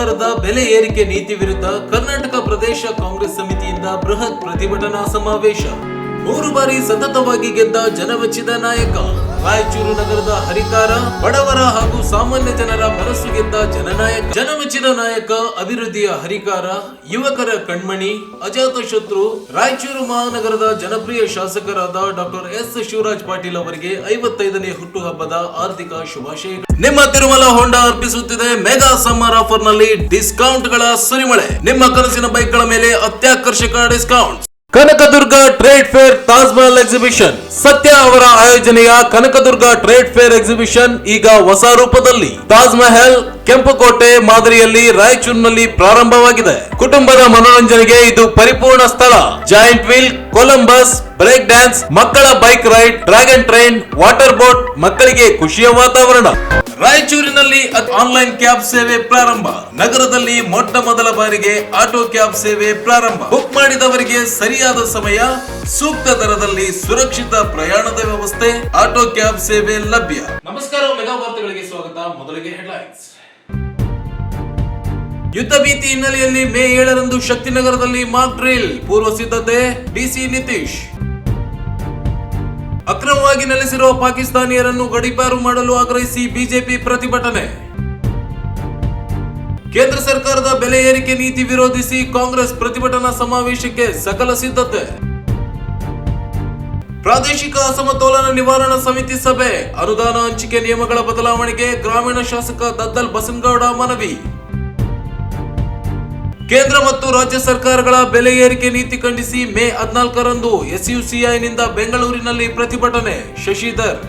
ಸರ್ಕಾರದ ಬೆಲೆ ಏರಿಕೆ ನೀತಿ ವಿರುದ್ಧ ಕರ್ನಾಟಕ ಪ್ರದೇಶ ಕಾಂಗ್ರೆಸ್ ಸಮಿತಿಯಿಂದ ಬೃಹತ್ ಪ್ರತಿಭಟನಾ ಸಮಾವೇಶ. 3 ಬಾರಿ ಸತತವಾಗಿ ಗೆದ್ದ ಜನಮೆಚ್ಚಿದ ನಾಯಕ, ರಾಯಚೂರು ನಗರದ ಹರಿಕಾರ, ಬಡವರ ಹಾಗೂ ಸಾಮಾನ್ಯ ಜನರ ಮನಸ್ಸು ಗೆದ್ದ ಜನನಾಯಕ, ಜನಮೆಚ್ಚಿದ ನಾಯಕ, ಅಭಿವೃದ್ಧಿಯ ಹರಿಕಾರ, ಯುವಕರ ಕಣ್ಮಣಿ, ಅಜಾತ ಶತ್ರು, ರಾಯಚೂರು ಮಹಾನಗರದ ಜನಪ್ರಿಯ ಶಾಸಕರಾದ ಡಾಕ್ಟರ್ ಎಸ್ ಶಿವರಾಜ್ ಪಾಟೀಲ್ ಅವರಿಗೆ 55ನೇ ಹುಟ್ಟುಹಬ್ಬದ ಆರ್ಥಿಕ ಶುಭಾಶಯಗಳು. ನಿಮ್ಮ ತಿರುಮಲ ಹೋಂಡಾ ಅರ್ಪಿಸುತ್ತಿದೆ ಮೆಗಾ ಸಮ್ಮರ್ ಆಫರ್ ನಲ್ಲಿ ಡಿಸ್ಕೌಂಟ್ ಗಳ ಸುರಿಮಳೆ. ನಿಮ್ಮ ಕನಸಿನ ಬೈಕ್ ಗಳ ಮೇಲೆ ಅತ್ಯಾಕರ್ಷಕ discount. Kanaka Durga trade fair Taj Mahal exhibition. ಸತ್ಯ ಅವರ ಆಯೋಜನೆಯ ಕನಕದುರ್ಗ ಟ್ರೇಡ್ ಫೇರ್ ಎಕ್ಸಿಬಿಷನ್ ಈಗ ಹೊಸ ರೂಪದಲ್ಲಿ ತಾಜ್ ಮಹಲ್ ಕೆಂಪುಕೋಟೆ ಮಾದರಿಯಲ್ಲಿ ರಾಯಚೂರಿನಲ್ಲಿ ಪ್ರಾರಂಭವಾಗಿದೆ. ಕುಟುಂಬದ ಮನೋರಂಜನೆಗೆ ಇದು ಪರಿಪೂರ್ಣ ಸ್ಥಳ. Giant wheel, Columbus, break dance, ಮಕ್ಕಳ bike ride, dragon train, water boat, ಮಕ್ಕಳಿಗೆ ಖುಷಿಯ ವಾತಾವರಣ. ರಾಯಚೂರಿನಲ್ಲಿ ಆನ್ಲೈನ್ ಕ್ಯಾಬ್ ಸೇವೆ ಪ್ರಾರಂಭ. ನಗರದಲ್ಲಿ ಮೊಟ್ಟ ಮೊದಲ ಬಾರಿಗೆ ಆಟೋ ಕ್ಯಾಬ್ ಸೇವೆ ಪ್ರಾರಂಭ. ಬುಕ್ ಮಾಡಿದವರಿಗೆ ಸರಿಯಾದ ಸಮಯ, ಸೂಕ್ತ ದರದಲ್ಲಿ ಸುರಕ್ಷಿತ ಪ್ರಯಾಣದ ವ್ಯವಸ್ಥೆ, ಆಟೋ ಕ್ಯಾಬ್ ಸೇವೆ ಲಭ್ಯ. ನಮಸ್ಕಾರ, ಮೆಗಾ ವಾರ್ತೆಗಳಿಗೆ ಸ್ವಾಗತ. ಮೊದಲಿಗೆ ಹೆಡ್ಲೈನ್ಸ್. ಯುದ್ಧ ಭೀತಿ ಹಿನ್ನೆಲೆಯಲ್ಲಿ ಮೇ 7ರಂದು ಶಕ್ತಿನಗರದಲ್ಲಿ ಮಾಕ್ ಡ್ರಿಲ್, ಪೂರ್ವ ಸಿದ್ಧತೆ ಡಿಸಿ ನಿತೀಶ್. ಅಕ್ರಮವಾಗಿ ನೆಲೆಸಿರುವ ಪಾಕಿಸ್ತಾನಿಯರನ್ನು ಗಡೀಪಾರು ಮಾಡಲು ಆಗ್ರಹಿಸಿ ಬಿಜೆಪಿ ಪ್ರತಿಭಟನೆ. ಕೇಂದ್ರ ಸರ್ಕಾರದ ಬೆಲೆ ಏರಿಕೆ ನೀತಿ ವಿರೋಧಿಸಿ ಕಾಂಗ್ರೆಸ್ ಪ್ರತಿಭಟನಾ ಸಮಾವೇಶಕ್ಕೆ ಸಕಲ ಸಿದ್ಧತೆ. ಪ್ರಾದೇಶಿಕ ಅಸಮತೋಲನ ನಿವಾರಣಾ ಸಮಿತಿ ಸಭೆ, ಅನುದಾನ ಹಂಚಿಕೆ ನಿಯಮಗಳ ಬದಲಾವಣೆಗೆ ಗ್ರಾಮೀಣ ಶಾಸಕ ದದ್ದಲ್ ಬಸನಗೌಡ ಮನವಿ. ಕೇಂದ್ರ ಮತ್ತು ರಾಜ್ಯ ಸರ್ಕಾರಗಳ ಬೆಲೆ ಏರಿಕೆ ನೀತಿ ಖಂಡಿಸಿ ಮೇ 14ರಂದು ಎಸ್ಯುಸಿಐನಿಂದ ಬೆಂಗಳೂರಿನಲ್ಲಿ ಪ್ರತಿಭಟನೆ. ಶಶಿಧರ್.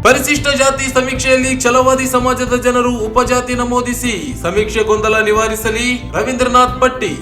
ಪರಿಶಿಷ್ಟ ಜಾತಿ ಸಮೀಕ್ಷೆಯಲ್ಲಿ ಛಲವಾದಿ ಸಮಾಜದ ಜನರು ಉಪಜಾತಿ ನಮೂದಿಸಿ ಸಮೀಕ್ಷೆ ಗೊಂದಲ ನಿವಾರಿಸಲಿ. ರವೀಂದ್ರನಾಥ್ ಪಟ್ಟಿ.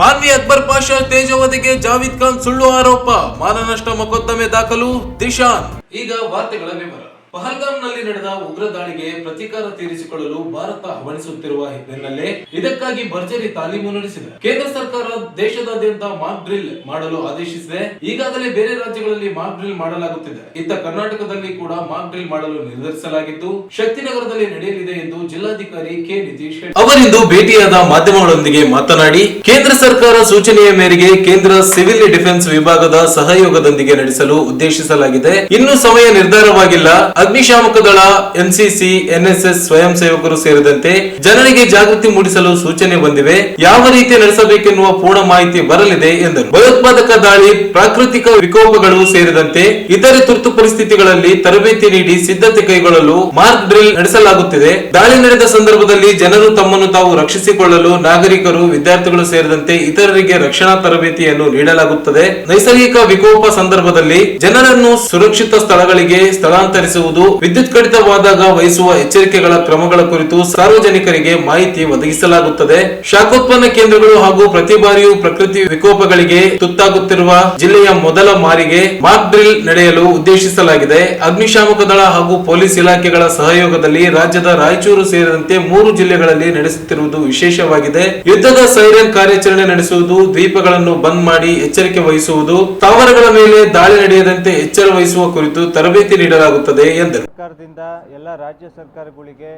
ಮಾನ್ವಿ ಅಕ್ಬರ್ ಪಾಷಾ ತೇಜವಧೆಗೆ ಜಾವೀದ್ ಖಾನ್ ಸುಳ್ಳು ಆರೋಪ, ಮಾನನಷ್ಟ ಮೊಕದ್ದಮೆ ದಾಖಲು. ದಿಶಾನ್. ಈಗ ವಾರ್ತೆಗಳ ವಿವರ. ಪಹಲ್ಗಾಮ್ನಲ್ಲಿ ನಡೆದ ಉಗ್ರ ದಾಳಿಗೆ ಪ್ರತೀಕಾರ ತೀರಿಸಿಕೊಳ್ಳಲು ಭಾರತ ಹವಣಿಸುತ್ತಿರುವ ಬೆನ್ನಲ್ಲೇ ಇದಕ್ಕಾಗಿ ಭರ್ಜರಿ ತಾಲೀಮು ನಡೆಸಿದೆ. ಕೇಂದ್ರ ಸರ್ಕಾರ ದೇಶದಾದ್ಯಂತ ಮಾಕ್ ಡ್ರಿಲ್ ಮಾಡಲು ಆದೇಶಿಸಿದೆ. ಈಗಾಗಲೇ ಬೇರೆ ರಾಜ್ಯಗಳಲ್ಲಿ ಮಾಕ್ ಡ್ರಿಲ್ ಮಾಡಲಾಗುತ್ತಿದೆ. ಇತ್ತ ಕರ್ನಾಟಕದಲ್ಲಿ ಕೂಡ ಮಾಕ್ ಡ್ರಿಲ್ ಮಾಡಲು ನಿರ್ಧರಿಸಲಾಗಿದ್ದು ಶಕ್ತಿನಗರದಲ್ಲಿ ನಡೆಯಲಿದೆ ಎಂದು ಜಿಲ್ಲಾಧಿಕಾರಿ ಕೆ ನಿತೀಶ್ ಅವರಿಂದು ಭೇಟಿಯಾದ ಮಾಧ್ಯಮಗಳೊಂದಿಗೆ ಮಾತನಾಡಿ, ಕೇಂದ್ರ ಸರ್ಕಾರ ಸೂಚನೆಯ ಮೇರೆಗೆ ಕೇಂದ್ರ ಸಿವಿಲ್ ಡಿಫೆನ್ಸ್ ವಿಭಾಗದ ಸಹಯೋಗದೊಂದಿಗೆ ನಡೆಸಲು ಉದ್ದೇಶಿಸಲಾಗಿದೆ. ಇನ್ನು ಸಮಯ ನಿರ್ಧಾರವಾಗಿಲ್ಲ. ಅಗ್ನಿಶಾಮಕ ದಳ, ಎನ್ಸಿಸಿ, ಎನ್ಎಸ್ಎಸ್ ಸ್ವಯಂ ಸೇವಕರು ಸೇರಿದಂತೆ ಜನರಿಗೆ ಜಾಗೃತಿ ಮೂಡಿಸಲು ಸೂಚನೆ ಬಂದಿವೆ. ಯಾವ ರೀತಿ ನಡೆಸಬೇಕೆನ್ನುವ ಪೂರ್ಣ ಮಾಹಿತಿ ಬರಲಿದೆ ಎಂದರು. ಭಯೋತ್ಪಾದಕ ದಾಳಿ, ಪ್ರಾಕೃತಿಕ ವಿಕೋಪಗಳು ಸೇರಿದಂತೆ ಇತರೆ ತುರ್ತು ಪರಿಸ್ಥಿತಿಗಳಲ್ಲಿ ತರಬೇತಿ ನೀಡಿ ಸಿದ್ಧತೆ ಕೈಗೊಳ್ಳಲು ಮಾಕ್ ಡ್ರಿಲ್ ನಡೆಸಲಾಗುತ್ತಿದೆ. ದಾಳಿ ನಡೆದ ಸಂದರ್ಭದಲ್ಲಿ ಜನರು ತಮ್ಮನ್ನು ತಾವು ರಕ್ಷಿಸಿಕೊಳ್ಳಲು ನಾಗರಿಕರು, ವಿದ್ಯಾರ್ಥಿಗಳು ಸೇರಿದಂತೆ ಇತರರಿಗೆ ರಕ್ಷಣಾ ತರಬೇತಿಯನ್ನು ನೀಡಲಾಗುತ್ತದೆ. ನೈಸರ್ಗಿಕ ವಿಕೋಪ ಸಂದರ್ಭದಲ್ಲಿ ಜನರನ್ನು ಸುರಕ್ಷಿತ ಸ್ಥಳಗಳಿಗೆ ಸ್ಥಳಾಂತರಿಸುವುದು, ವಿದ್ಯುತ್ ಕಡಿತವಾದಾಗ ವಹಿಸುವ ಎಚ್ಚರಿಕೆಗಳ ಕ್ರಮಗಳ ಕುರಿತು ಸಾರ್ವಜನಿಕರಿಗೆ ಮಾಹಿತಿ ಒದಗಿಸಲಾಗುತ್ತದೆ. ಶಾಖೋತ್ಪನ್ನ ಕೇಂದ್ರಗಳು ಹಾಗೂ ಪ್ರತಿ ಬಾರಿಯೂ ಪ್ರಕೃತಿ ವಿಕೋಪಗಳಿಗೆ ತುತ್ತಾಗುತ್ತಿರುವ ಜಿಲ್ಲೆಯ ಮೊದಲ ಮಾರಿಗೆ ಮಾಕ್ ಡ್ರಿಲ್ ನಡೆಯಲು ಉದ್ದೇಶಿಸಲಾಗಿದೆ. ಅಗ್ನಿಶಾಮಕ ದಳ ಹಾಗೂ ಪೊಲೀಸ್ ಇಲಾಖೆಗಳ ಸಹಯೋಗದಲ್ಲಿ ರಾಜ್ಯದ ರಾಯಚೂರು ಸೇರಿದಂತೆ 3 ಜಿಲ್ಲೆಗಳಲ್ಲಿ ನಡೆಸುತ್ತಿರುವುದು ವಿಶೇಷವಾಗಿದೆ. ಯುದ್ಧದ ಸೈರನ್ ಕಾರ್ಯಾಚರಣೆ ನಡೆಸುವುದು, ದ್ವೀಪಗಳನ್ನು ಬಂದ್ ಮಾಡಿ ಎಚ್ಚರಿಕೆ ವಹಿಸುವುದು, ಸ್ಥಾವರಗಳ ಮೇಲೆ ದಾಳಿ ನಡೆಯದಂತೆ ಎಚ್ಚರ ವಹಿಸುವ ಕುರಿತು ತರಬೇತಿ ನೀಡಲಾಗುತ್ತದೆ ಎಂದರು. ಸರ್ಕಾರದಿಂದ ಎಲ್ಲ ರಾಜ್ಯ ಸರ್ಕಾರಗಳಿಗೆ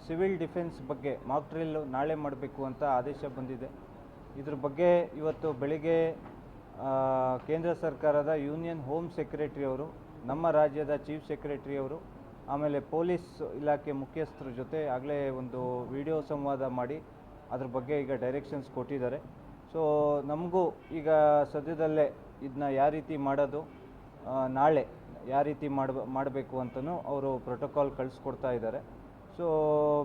ಸಿವಿಲ್ ಡಿಫೆನ್ಸ್ ಬಗ್ಗೆ ಮಾಕ್ ಡ್ರಿಲ್ ನಾಳೆ ಮಾಡಬೇಕು ಅಂತ ಆದೇಶ ಬಂದಿದೆ. ಇದ್ರ ಬಗ್ಗೆ ಇವತ್ತು ಬೆಳಿಗ್ಗೆ ಕೇಂದ್ರ ಸರ್ಕಾರದ ಯೂನಿಯನ್ ಹೋಮ್ ಸೆಕ್ರೆಟರಿ ಅವರು, ನಮ್ಮ ರಾಜ್ಯದ ಚೀಫ್ ಸೆಕ್ರೆಟರಿ ಅವರು, ಆಮೇಲೆ ಪೊಲೀಸ್ ಇಲಾಖೆ ಮುಖ್ಯಸ್ಥರ ಜೊತೆ ಆಗಲೇ ಒಂದು ವಿಡಿಯೋ ಸಂವಾದ ಮಾಡಿ ಅದ್ರ ಬಗ್ಗೆ ಈಗ ಡೈರೆಕ್ಷನ್ಸ್ ಕೊಟ್ಟಿದ್ದಾರೆ. ಸೊ ನಮಗೂ ಈಗ ಸದ್ಯದಲ್ಲೇ ಇದನ್ನ ಯಾವ ರೀತಿ ಮಾಡೋದು, ನಾಳೆ ಯಾವ ರೀತಿ ಮಾಡಬೇಕು ಅಂತಲೂ ಅವರು ಪ್ರೋಟೋಕಾಲ್ ಕಳಿಸ್ಕೊಡ್ತಾ ಇದ್ದಾರೆ. ಸೊ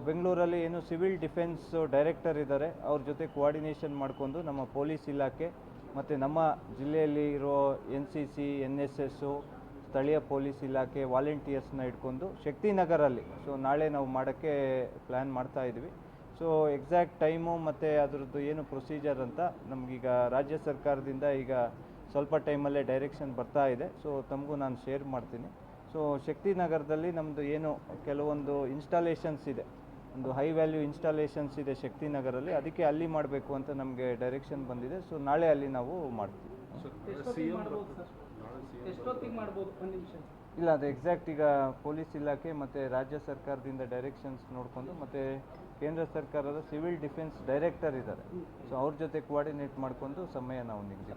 ಬೆಂಗಳೂರಲ್ಲಿ ಏನು ಸಿವಿಲ್ ಡಿಫೆನ್ಸ್ ಡೈರೆಕ್ಟರ್ ಇದ್ದಾರೆ, ಅವ್ರ ಜೊತೆ ಕೋಆರ್ಡಿನೇಷನ್ ಮಾಡಿಕೊಂಡು ನಮ್ಮ ಪೊಲೀಸ್ ಇಲಾಖೆ ಮತ್ತು ನಮ್ಮ ಜಿಲ್ಲೆಯಲ್ಲಿ ಇರೋ NCC, NSS, ಸ್ಥಳೀಯ ಪೊಲೀಸ್ ಇಲಾಖೆ ವಾಲಂಟಿಯರ್ಸ್ನ ಇಟ್ಕೊಂಡು ಶಕ್ತಿನಗರಲ್ಲಿ ಸೊ ನಾಳೆ ನಾವು ಮಾಡೋಕ್ಕೆ ಪ್ಲ್ಯಾನ್ ಮಾಡ್ತಾ ಇದ್ವಿ. ಸೊ ಎಕ್ಸಾಕ್ಟ್ ಟೈಮು ಮತ್ತು ಅದರದ್ದು ಏನು ಪ್ರೊಸೀಜರ್ ಅಂತ ನಮಗೀಗ ರಾಜ್ಯ ಸರ್ಕಾರದಿಂದ ಈಗ ಸ್ವಲ್ಪ ಟೈಮಲ್ಲೇ ಡೈರೆಕ್ಷನ್ ಬರ್ತಾ ಇದೆ. ಸೊ ತಮಗೂ ನಾನು ಶೇರ್ ಮಾಡ್ತೀನಿ. ಸೊ ಶಕ್ತಿನಗರದಲ್ಲಿ ನಮ್ಮದು ಏನು ಕೆಲವೊಂದು ಇನ್ಸ್ಟಾಲೇಷನ್ಸ್ ಇದೆ, ಒಂದು ಹೈ ವ್ಯಾಲ್ಯೂ ಇನ್ಸ್ಟಾಲೇಷನ್ಸ್ ಇದೆ ಶಕ್ತಿನಗರಲ್ಲಿ, ಅದಕ್ಕೆ ಅಲ್ಲಿ ಮಾಡಬೇಕು ಅಂತ ನಮಗೆ ಡೈರೆಕ್ಷನ್ ಬಂದಿದೆ. ಸೊ ನಾಳೆ ಅಲ್ಲಿ ನಾವು ಮಾಡ್ತೀವಿ. ಇಲ್ಲ, ಅದು ಎಕ್ಸಾಕ್ಟ್ ಈಗ ಪೊಲೀಸ್ ಇಲಾಖೆ ಮತ್ತು ರಾಜ್ಯ ಸರ್ಕಾರದಿಂದ ಡೈರೆಕ್ಷನ್ಸ್ ನೋಡಿಕೊಂಡು ಮತ್ತು ಕೇಂದ್ರ ಸರ್ಕಾರದ ಸಿವಿಲ್ ಡಿಫೆನ್ಸ್ ಡೈರೆಕ್ಟರ್ ಇದ್ದಾರೆ, ಸೊ ಅವ್ರ ಜೊತೆ ಕೋಆರ್ಡಿನೇಟ್ ಮಾಡಿಕೊಂಡು ಸಮಯ ನಾವು ನಿಗದಿ.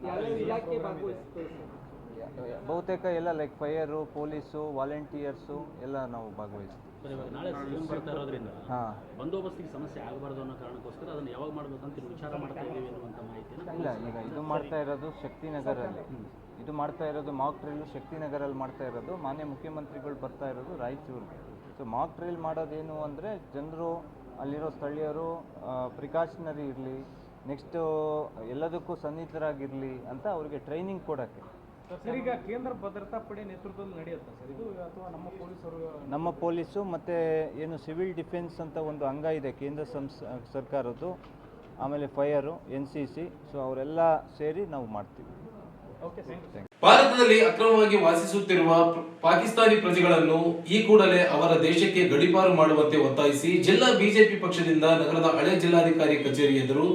ಬಹುತೇಕ ಎಲ್ಲ ಲೈಕ್ ಫೈರು, ಪೊಲೀಸು, ವಾಲಂಟಿಯರ್ಸು ಎಲ್ಲ ನಾವು ಭಾಗವಹಿಸ್ತೀವಿ. ನಾಳೆ ಸಿಎಂ ಬರ್ತಾ ಇರೋದ್ರಿಂದ ಬಂದೋಬಸ್ತಿಗೆ ಸಮಸ್ಯೆ ಆಗಬಾರ್ದು ಅನ್ನೋ ಕಾರಣಕ್ಕೋಸ್ಕರ ಅದನ್ನು ಯಾವಾಗ ಮಾಡಬೇಕಂತ ವಿಚಾರ ಮಾಡ್ತಾ ಇದ್ದೀವಿ ಅನ್ನುವಂಥ ಮಾಹಿತಿನ. ಇಲ್ಲ, ಈಗ ಇದು ಮಾಡ್ತಾ ಇರೋದು ಶಕ್ತಿನಗರಲ್ಲಿ, ಇದು ಮಾಡ್ತಾ ಇರೋದು ಮಾಕ್ ಡ್ರಿಲ್ ಶಕ್ತಿನಗರಲ್ಲಿ ಮಾಡ್ತಾ ಇರೋದು. ಮಾನ್ಯ ಮುಖ್ಯಮಂತ್ರಿಗಳು ಬರ್ತಾ ಇರೋದು ರಾಯಚೂರಿಗೆ. ಸೊ ಮಾಕ್ ಡ್ರಿಲ್ ಮಾಡೋದೇನು ಅಂದರೆ ಜನರು ಅಲ್ಲಿರೋ ಸ್ಥಳೀಯರು ಪ್ರಿಕಾಷನರಿ ಇರಲಿ, ನೆಕ್ಸ್ಟು ಎಲ್ಲದಕ್ಕೂ ಸನ್ನಿಹಿತರಾಗಿರಲಿ ಅಂತ ಅವರಿಗೆ ಟ್ರೈನಿಂಗ್ ಕೊಡೋಕ್ಕೆ. ಸರ್, ಈಗ ಕೇಂದ್ರ ಭದ್ರತಾ ಪಡೆ ನೇತೃತ್ವದಲ್ಲಿ ನಡೆಯುತ್ತೆ ಸರ್ ಇದು, ಅಥವಾ ನಮ್ಮ ಪೊಲೀಸು ಮತ್ತು ಏನು ಸಿವಿಲ್ ಡಿಫೆನ್ಸ್ ಅಂತ ಒಂದು ಅಂಗ ಇದೆ ಕೇಂದ್ರ ಸರ್ಕಾರದ್ದು, ಆಮೇಲೆ ಫೈರು, NCC, ಸೊ ಅವರೆಲ್ಲ ಸೇರಿ ನಾವು ಮಾಡ್ತೀವಿ. ಭಾರತದಲ್ಲಿ ಅಕ್ರಮವಾಗಿ ವಾಸಿಸುತ್ತಿರುವ ಪಾಕಿಸ್ತಾನಿ ಪ್ರಜೆಗಳನ್ನು ಈ ಕೂಡಲೇ ಅವರ ದೇಶಕ್ಕೆ ಗಡೀಪಾರು ಮಾಡುವಂತೆ ಒತ್ತಾಯಿಸಿ ಜಿಲ್ಲಾ ಬಿಜೆಪಿ ಪಕ್ಷದಿಂದ ನಗರದ ಹಳೆ ಜಿಲ್ಲಾಧಿಕಾರಿ ಕಚೇರಿ ಎದುರು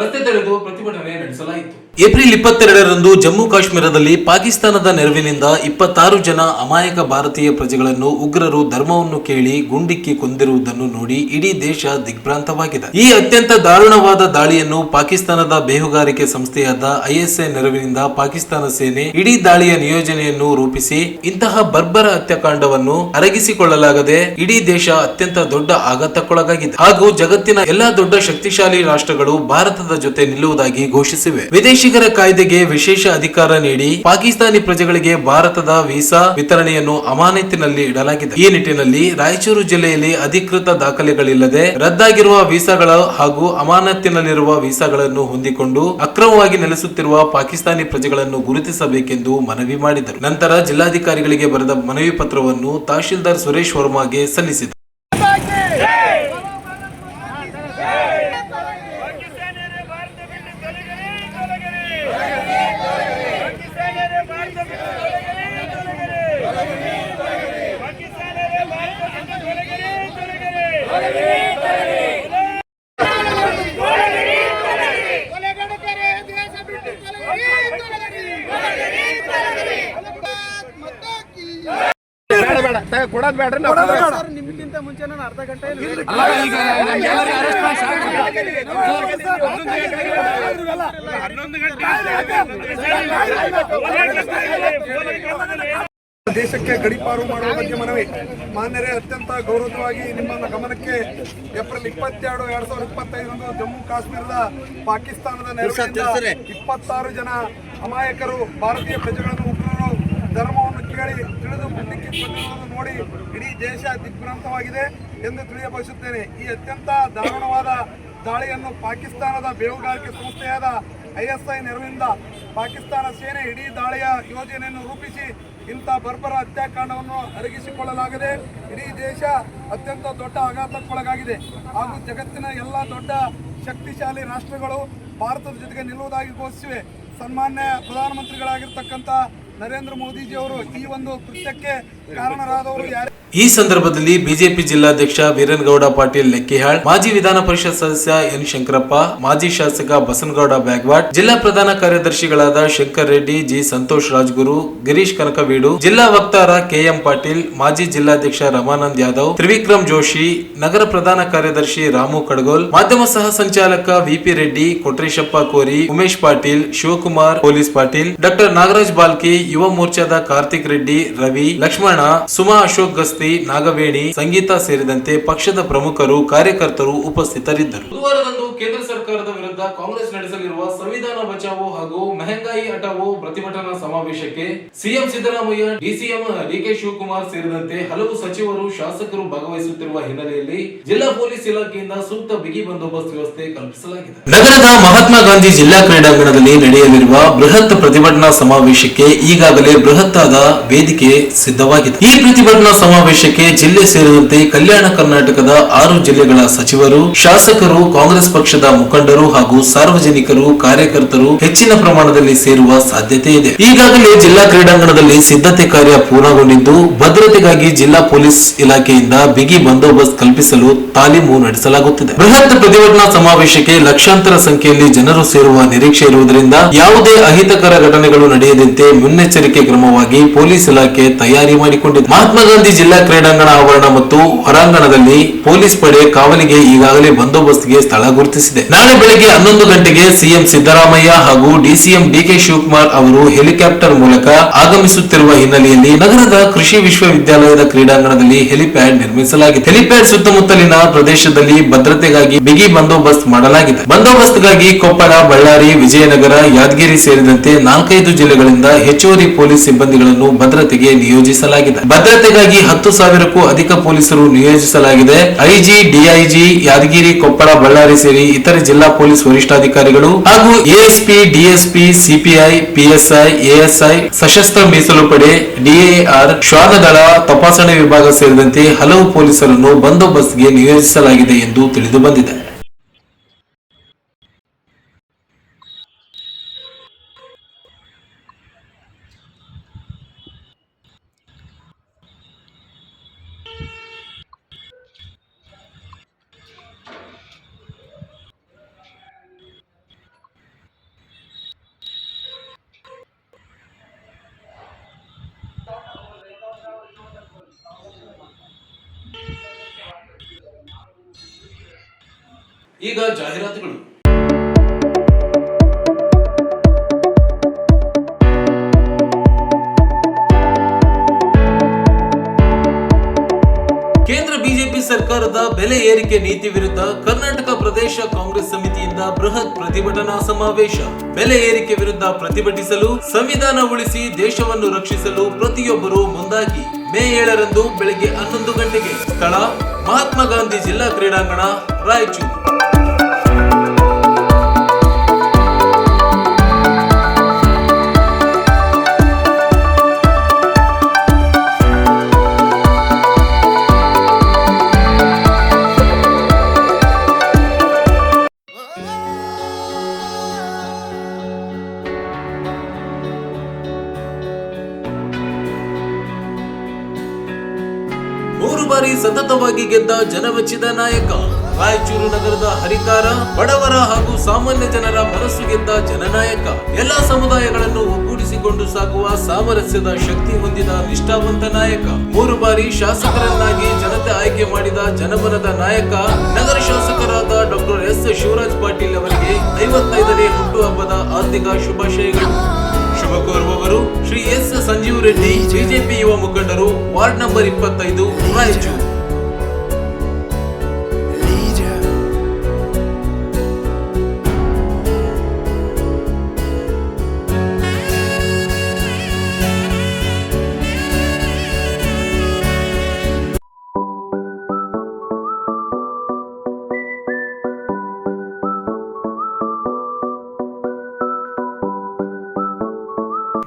ರಸ್ತೆ ತಡೆದು ಪ್ರತಿಭಟನೆ ನಡೆಸಲಾಯಿತು. ಏಪ್ರಿಲ್ 22ರಂದು ಜಮ್ಮು ಕಾಶ್ಮೀರದಲ್ಲಿ ಪಾಕಿಸ್ತಾನದ ನೆರವಿನಿಂದ 26 ಜನ ಅಮಾಯಕ ಭಾರತೀಯ ಪ್ರಜೆಗಳನ್ನು ಉಗ್ರರು ಧರ್ಮವನ್ನು ಕೇಳಿ ಗುಂಡಿಕ್ಕಿ ಕೊಂದಿರುವುದನ್ನು ನೋಡಿ ಇಡೀ ದೇಶ ದಿಗ್ಭ್ರಾಂತವಾಗಿದೆ. ಈ ಅತ್ಯಂತ ದಾರುಣವಾದ ದಾಳಿಯನ್ನು ಪಾಕಿಸ್ತಾನದ ಬೇಹುಗಾರಿಕೆ ಸಂಸ್ಥೆಯಾದ ISI ನೆರವಿನಿಂದ ಪಾಕಿಸ್ತಾನ ಸೇನೆ ಇಡೀ ದಾಳಿಯ ನಿಯೋಜನೆಯನ್ನು ರೂಪಿಸಿ ಇಂತಹ ಬರ್ಬರ ಹತ್ಯಾಕಾಂಡವನ್ನು ಅರಗಿಸಿಕೊಳ್ಳಲಾಗದೆ ಇಡೀ ದೇಶ ಅತ್ಯಂತ ದೊಡ್ಡ ಆಘಾತಕ್ಕೊಳಗಾಗಿದೆ ಹಾಗೂ ಜಗತ್ತಿನ ಎಲ್ಲಾ ದೊಡ್ಡ ಶಕ್ತಿಶಾಲಿ ರಾಷ್ಟ್ರಗಳು ಭಾರತದ ಜೊತೆ ನಿಲ್ಲುವುದಾಗಿ ಘೋಷಿಸಿವೆ. ವಿದೇಶಿಗರ ಕಾಯ್ದೆಗೆ ವಿಶೇಷ ಅಧಿಕಾರ ನೀಡಿ ಪಾಕಿಸ್ತಾನಿ ಪ್ರಜೆಗಳಿಗೆ ಭಾರತದ ವೀಸಾ ವಿತರಣೆಯನ್ನು ಅಮಾನತಿನಲ್ಲಿ ಇಡಲಾಗಿದೆ. ಈ ನಿಟ್ಟಿನಲ್ಲಿ ರಾಯಚೂರು ಜಿಲ್ಲೆಯಲ್ಲಿ ಅಧಿಕೃತ ದಾಖಲೆಗಳಿಲ್ಲದೆ ರದ್ದಾಗಿರುವ ವೀಸಾಗಳ ಹಾಗೂ ಅಮಾನತಿನಲ್ಲಿರುವ ವೀಸಾಗಳನ್ನು ಹೊಂದಿಕೊಂಡು ಅಕ್ರಮವಾಗಿ ನೆಲೆಸುತ್ತಿರುವ ಪಾಕಿಸ್ತಾನಿ ಪ್ರಜೆಗಳನ್ನು ಗುರುತಿಸಬೇಕೆಂದು ಮನವಿ ಮಾಡಿದರು. ನಂತರ ಜಿಲ್ಲಾಧಿಕಾರಿಗಳಿಗೆ ಬರೆದ ಮನವಿ ಪತ್ರವನ್ನು ತಹಶೀಲ್ದಾರ್ ಸುರೇಶ್ ವರ್ಮಾಗೆ ಸಲ್ಲಿಸಿದರು. ನಿಮ್ಗಿಂತ ಮುಂಚೆ ನಾನು ಅರ್ಧ ಗಂಟೆ ದೇಶಕ್ಕೆ ಗಡೀಪಾರು ಮಾಡುವ ಬಗ್ಗೆ ಮನವಿ. ಮಾನ್ಯರೇ, ಅತ್ಯಂತ ಗೌರವವಾಗಿ ನಿಮ್ಮ ಗಮನಕ್ಕೆ ಏಪ್ರಿಲ್ 22, 2025 ಜಮ್ಮು ಕಾಶ್ಮೀರದ ಪಾಕಿಸ್ತಾನದ ನೆರವಿನಿಂದ 26 ಜನ ಅಮಾಯಕರು ಭಾರತೀಯ ಪ್ರಜೆಗಳನ್ನು ಉಗ್ರರು ಧರ್ಮವನ್ನು ಕೇಳಿ ತಿಳಿದು ಗುಂಡಿಕ್ಕಿ ಕೊಂದಿರುವುದನ್ನು ನೋಡಿ ಇಡೀ ದೇಶ ದಿಗ್ಭ್ರಾಂತವಾಗಿದೆ ಎಂದು ತಿಳಿಯಬಯಸುತ್ತೇನೆ. ಈ ಅತ್ಯಂತ ದಾರುಣವಾದ ದಾಳಿಯನ್ನು ಪಾಕಿಸ್ತಾನದ ಬೇಹುಗಾರಿಕೆ ಸಂಸ್ಥೆಯಾದ ISI ನೆರವಿನಿಂದ ಪಾಕಿಸ್ತಾನ ಸೇನೆ ಇಡೀ ದಾಳಿಯ ಯೋಜನೆಯನ್ನು ರೂಪಿಸಿ ಇಂಥ ಬರ್ಬರ ಹತ್ಯಾಕಾಂಡವನ್ನು ಅರಗಿಸಿಕೊಳ್ಳಲಾಗದೆ ಇಡೀ ದೇಶ ಅತ್ಯಂತ ದೊಡ್ಡ ಆಘಾತಕ್ಕೊಳಗಾಗಿದೆ ಹಾಗೂ ಜಗತ್ತಿನ ಎಲ್ಲ ದೊಡ್ಡ ಶಕ್ತಿಶಾಲಿ ರಾಷ್ಟ್ರಗಳು ಭಾರತದ ಜೊತೆಗೆ ನಿಲ್ಲುವುದಾಗಿ ಘೋಷಿಸಿವೆ. ಸನ್ಮಾನ್ಯ ಪ್ರಧಾನಮಂತ್ರಿಗಳಾಗಿರ್ತಕ್ಕಂಥ ನರೇಂದ್ರ ಮೋದಿಜಿಯವರು ಈ ಒಂದು ಕೃತ್ಯಕ್ಕೆ ಕಾರಣರಾದವರು ಯಾರು? ಈ ಸಂದರ್ಭದಲ್ಲಿ ಬಿಜೆಪಿ ಜಿಲ್ಲಾಧ್ಯಕ್ಷ ವೀರನಗೌಡ ಪಾಟೀಲ್ ಲೆಕ್ಕಿಹಾಳ್, ಮಾಜಿ ವಿಧಾನ ಪರಿಷತ್ ಸದಸ್ಯ ಎನ್ ಶಂಕರಪ್ಪ, ಮಾಜಿ ಶಾಸಕ ಬಸನಗೌಡ ಬ್ಯಾಗ್ವಾಟ್, ಜಿಲ್ಲಾ ಪ್ರಧಾನ ಕಾರ್ಯದರ್ಶಿಗಳಾದ ಶಂಕರ್ ರೆಡ್ಡಿ, ಜಿ ಸಂತೋಷ್ ರಾಜ್ಗುರು, ಗಿರೀಶ್ ಕನಕವೀಡು, ಜಿಲ್ಲಾ ವಕ್ತಾರ KM ಪಾಟೀಲ್, ಮಾಜಿ ಜಿಲ್ಲಾಧ್ಯಕ್ಷ ರಮಾನಂದ್ ಯಾದವ್, ತ್ರಿವಿಕ್ರಮ್ ಜೋಶಿ, ನಗರ ಪ್ರಧಾನ ಕಾರ್ಯದರ್ಶಿ ರಾಮು ಕಡಗೋಲ್, ಮಾಧ್ಯಮ ಸಹ ಸಂಚಾಲಕ VP ರೆಡ್ಡಿ, ಕೊಟ್ರೇಶಪ್ಪ ಕೋರಿ, ಉಮೇಶ್ ಪಾಟೀಲ್, ಶಿವಕುಮಾರ್ ಪೊಲೀಸ್ ಪಾಟೀಲ್, ಡಾಕ್ಟರ್ ನಾಗರಾಜ್ ಬಾಲ್ಕಿ, ಯುವ ಮೋರ್ಚಾದ ಕಾರ್ತಿಕ್ ರೆಡ್ಡಿ, ರವಿ, ಲಕ್ಷ್ಮಣ, ಸುಮಾ ಅಶೋಕ್ ಗಸ್ತಿ, ನಾಗವೇಣಿ, ಸಂಗೀತ ಸೇರಿದಂತೆ ಪಕ್ಷದ ಪ್ರಮುಖರು, ಕಾರ್ಯಕರ್ತರು ಉಪಸ್ಥಿತರಿದ್ದರು. ಬುಧವಾರದಂದು ಕೇಂದ್ರ ಸರ್ಕಾರದ ವಿರುದ್ಧ ಕಾಂಗ್ರೆಸ್ ನಡೆಸಲಿರುವ ಸಂವಿಧಾನ ಬಚಾವೋ ಹಾಗೂ ಮೆಹಂಗಾಯಿ ಹಟಾವೋ ಪ್ರತಿಭಟನಾ ಸಮಾವೇಶಕ್ಕೆ CM Siddaramaiah, DCM DK Shivakumar ಸೇರಿದಂತೆ ಹಲವು ಸಚಿವರು, ಶಾಸಕರು ಭಾಗವಹಿಸುತ್ತಿರುವ ಹಿನ್ನೆಲೆಯಲ್ಲಿ ಜಿಲ್ಲಾ ಪೊಲೀಸ್ ಇಲಾಖೆಯಿಂದ ಸೂಕ್ತ ಬಿಗಿ ಬಂದೋಬಸ್ತ್ ವ್ಯವಸ್ಥೆ ಕಲ್ಪಿಸಲಾಗಿದೆ. ನಗರದ ಮಹಾತ್ಮ ಗಾಂಧಿ ಜಿಲ್ಲಾ ಕ್ರೀಡಾಂಗಣದಲ್ಲಿ ನಡೆಯಲಿರುವ ಬೃಹತ್ ಪ್ರತಿಭಟನಾ ಸಮಾವೇಶಕ್ಕೆ ಈಗಾಗಲೇ ಬೃಹತ್ತಾದ ವೇದಿಕೆ ಸಿದ್ಧವಾಗಿದೆ. ಈ ಪ್ರತಿಭಟನಾ ಸಮಾವೇಶಕ್ಕೆ ಜಿಲ್ಲೆ ಸೇರಿದಂತೆ ಕಲ್ಯಾಣ ಕರ್ನಾಟಕದ 6 ಜಿಲ್ಲೆಗಳ ಸಚಿವರು, ಶಾಸಕರು, ಕಾಂಗ್ರೆಸ್ ಪಕ್ಷದ ಮುಖಂಡರು ಹಾಗೂ ಸಾರ್ವಜನಿಕರು, ಕಾರ್ಯಕರ್ತರು ಹೆಚ್ಚಿನ ಪ್ರಮಾಣದಲ್ಲಿ ಸೇರುವ ಸಾಧ್ಯತೆ ಇದೆ. ಈಗಾಗಲೇ ಜಿಲ್ಲಾ ಕ್ರೀಡಾಂಗಣದಲ್ಲಿ ಸಿದ್ಧತೆ ಕಾರ್ಯ ಪೂರ್ಣಗೊಂಡಿದ್ದು ಭದ್ರತೆಗಾಗಿ ಜಿಲ್ಲಾ ಪೊಲೀಸ್ ಇಲಾಖೆಯಿಂದ ಬಿಗಿ ಬಂದೋಬಸ್ತ್ ಕಲ್ಪಿಸಲು ತಾಲೀಮು ನಡೆಸಲಾಗುತ್ತಿದೆ. ಬೃಹತ್ ಪ್ರತಿಭಟನಾ ಸಮಾವೇಶಕ್ಕೆ ಲಕ್ಷಾಂತರ ಸಂಖ್ಯೆಯಲ್ಲಿ ಜನರು ಸೇರುವ ನಿರೀಕ್ಷೆ ಇರುವುದರಿಂದ ಯಾವುದೇ ಅಹಿತಕರ ಘಟನೆಗಳು ನಡೆಯದಂತೆ ಮುನ್ನೆಚ್ಚರಿಕೆ ಕ್ರಮವಾಗಿ ಪೊಲೀಸ್ ಇಲಾಖೆ ತಯಾರಿ ಮಾಡಿಕೊಂಡಿದೆ. ಮಹಾತ್ಮ ಗಾಂಧಿ ಜಿಲ್ಲಾ ಕ್ರೀಡಾಂಗಣ ಆವರಣ ಮತ್ತು ಹೊರಾಂಗಣದಲ್ಲಿ ಪೊಲೀಸ್ ಪಡೆ ಕಾವಲಿಗೆ ಈಗಾಗಲೇ ಬಂದೋಬಸ್ತ್ಗೆ ಸ್ಥಳ ಗುರುತಿಸಿದೆ. ನಾಳೆ ಬೆಳಗ್ಗೆ 11 ಗಂಟೆಗೆ ಸಿಎಂ ಸಿದ್ದರಾಮಯ್ಯ ಹಾಗೂ ಡಿಸಿಎಂ ಡಿಕೆ ಶಿವಕುಮಾರ್ ಅವರು ಹೆಲಿಕಾಪ್ಟರ್ ಮೂಲಕ ಆಗಮಿಸುತ್ತಿರುವ ಹಿನ್ನೆಲೆಯಲ್ಲಿ ನಗರದ ಕೃಷಿ ವಿಶ್ವವಿದ್ಯಾಲಯದ ಕ್ರೀಡಾಂಗಣದಲ್ಲಿ ಹೆಲಿಪ್ಯಾಡ್ ನಿರ್ಮಿಸಲಾಗಿದೆ. ಹೆಲಿಪ್ಯಾಡ್ ಸುತ್ತಮುತ್ತಲಿನ ಪ್ರದೇಶದಲ್ಲಿ ಭದ್ರತೆಗಾಗಿ ಬಿಗಿ ಬಂದೋಬಸ್ತ್ ಮಾಡಲಾಗಿದೆ. ಬಂದೋಬಸ್ತ್ಗಾಗಿ ಕೊಪ್ಪಳ, ಬಳ್ಳಾರಿ, ವಿಜಯನಗರ, ಯಾದಗಿರಿ ಸೇರಿದಂತೆ 4-5 ಜಿಲ್ಲೆಗಳಿಂದ ಹೆಚ್ಚುವರಿ ಪೊಲೀಸ್ ಸಿಬ್ಬಂದಿಗಳನ್ನು ಭದ್ರತೆಗೆ ನಿಯೋಜಿಸಲಾಗಿದೆ. ಭದ್ರತೆಗಾಗಿ 10,000ಕ್ಕೂ ಅಧಿಕ ಪೊಲೀಸರು ನಿಯೋಜಿಸಲಾಗಿದೆ. ಐಜಿ, ಡಿಐಜಿ, ಯಾದಗಿರಿ, ಕೊಪ್ಪಳ, ಬಳ್ಳಾರಿ ಸೇರಿ ಇತರೆ ಜಿಲ್ಲಾ ಪೊಲೀಸ್ ವರಿಷ್ಠಾಧಿಕಾರಿಗಳು ಹಾಗೂ ASP, DSP, CPI, PSI, ASI, ಸಶಸ್ತ್ರ ಮೀಸಲು ಪಡೆ, ಡಿಎಆರ್, ಶ್ವಾನದಳ, ತಪಾಸಣೆ ವಿಭಾಗ ಸೇರಿದಂತೆ ಹಲವು ಪೊಲೀಸರನ್ನು ಬಂದೋಬಸ್ತ್ಗೆ ನಿಯೋಜಿಸಲಾಗಿದೆ ಎಂದು ತಿಳಿದು ಬಂದಿದೆ. ಈಗ ಜಾಹೀರಾತುಗಳು. ಕೇಂದ್ರ ಬಿಜೆಪಿ ಸರ್ಕಾರದ ಬೆಲೆ ಏರಿಕೆ ನೀತಿ ವಿರುದ್ಧ ಕರ್ನಾಟಕ ಪ್ರದೇಶ ಕಾಂಗ್ರೆಸ್ ಸಮಿತಿಯಿಂದ ಬೃಹತ್ ಪ್ರತಿಭಟನಾ ಸಮಾವೇಶ. ಬೆಲೆ ಏರಿಕೆ ವಿರುದ್ಧ ಪ್ರತಿಭಟಿಸಲು, ಸಂವಿಧಾನ ಉಳಿಸಿ ದೇಶವನ್ನು ರಕ್ಷಿಸಲು ಪ್ರತಿಯೊಬ್ಬರು ಮುಂದಾಗಿ. ಮೇ 7ರಂದು ಬೆಳಗ್ಗೆ 11 ಗಂಟೆಗೆ. ಸ್ಥಳ ಮಹಾತ್ಮ ಗಾಂಧಿ ಜಿಲ್ಲಾ ಕ್ರೀಡಾಂಗಣ, ರಾಯಚೂರು. ಮೂರು ಬಾರಿ ಸತತವಾಗಿ ಗೆದ್ದ ಜನಮೆಚ್ಚಿದ ನಾಯಕ. ರಾಯಚೂರು ನಗರದ ಹರಿಕಾರ, ಬಡವರ ಹಾಗೂ ಸಾಮಾನ್ಯ ಜನರ ಮನಸ್ಸು ಗೆದ್ದ ಜನನಾಯಕ. ಎಲ್ಲಾ ಸಮುದಾಯಗಳನ್ನು ಒಗ್ಗೂಡಿಸಿಕೊಂಡು ಸಾಗುವ ಸಾಮರಸ್ಯದ ಶಕ್ತಿ ಹೊಂದಿದ ನಿಷ್ಠಾವಂತ ನಾಯಕ. 3 ಬಾರಿ ಶಾಸಕರನ್ನಾಗಿ ಜನತೆ ಆಯ್ಕೆ ಮಾಡಿದ ಜನಮನದ ನಾಯಕ. ನಗರ ಶಾಸಕರಾದ ಡಾಕ್ಟರ್ ಎಸ್ ಶಿವರಾಜ್ ಪಾಟೀಲ್ ಅವರಿಗೆ 55ನೇ ಹುಟ್ಟುಹಬ್ಬದ ಆರ್ಥಿಕ ಶುಭಾಶಯಗಳು. ಶುಭ ಕೋರುವವರು ಶ್ರೀ ಎಸ್ ಸಂಜೀವ್ ರೆಡ್ಡಿ, ಬಿಜೆಪಿ ಯುವ ಮುಖಂಡರು, ವಾರ್ಡ್ ನಂಬರ್ 25, ರಾಯಚೂರು.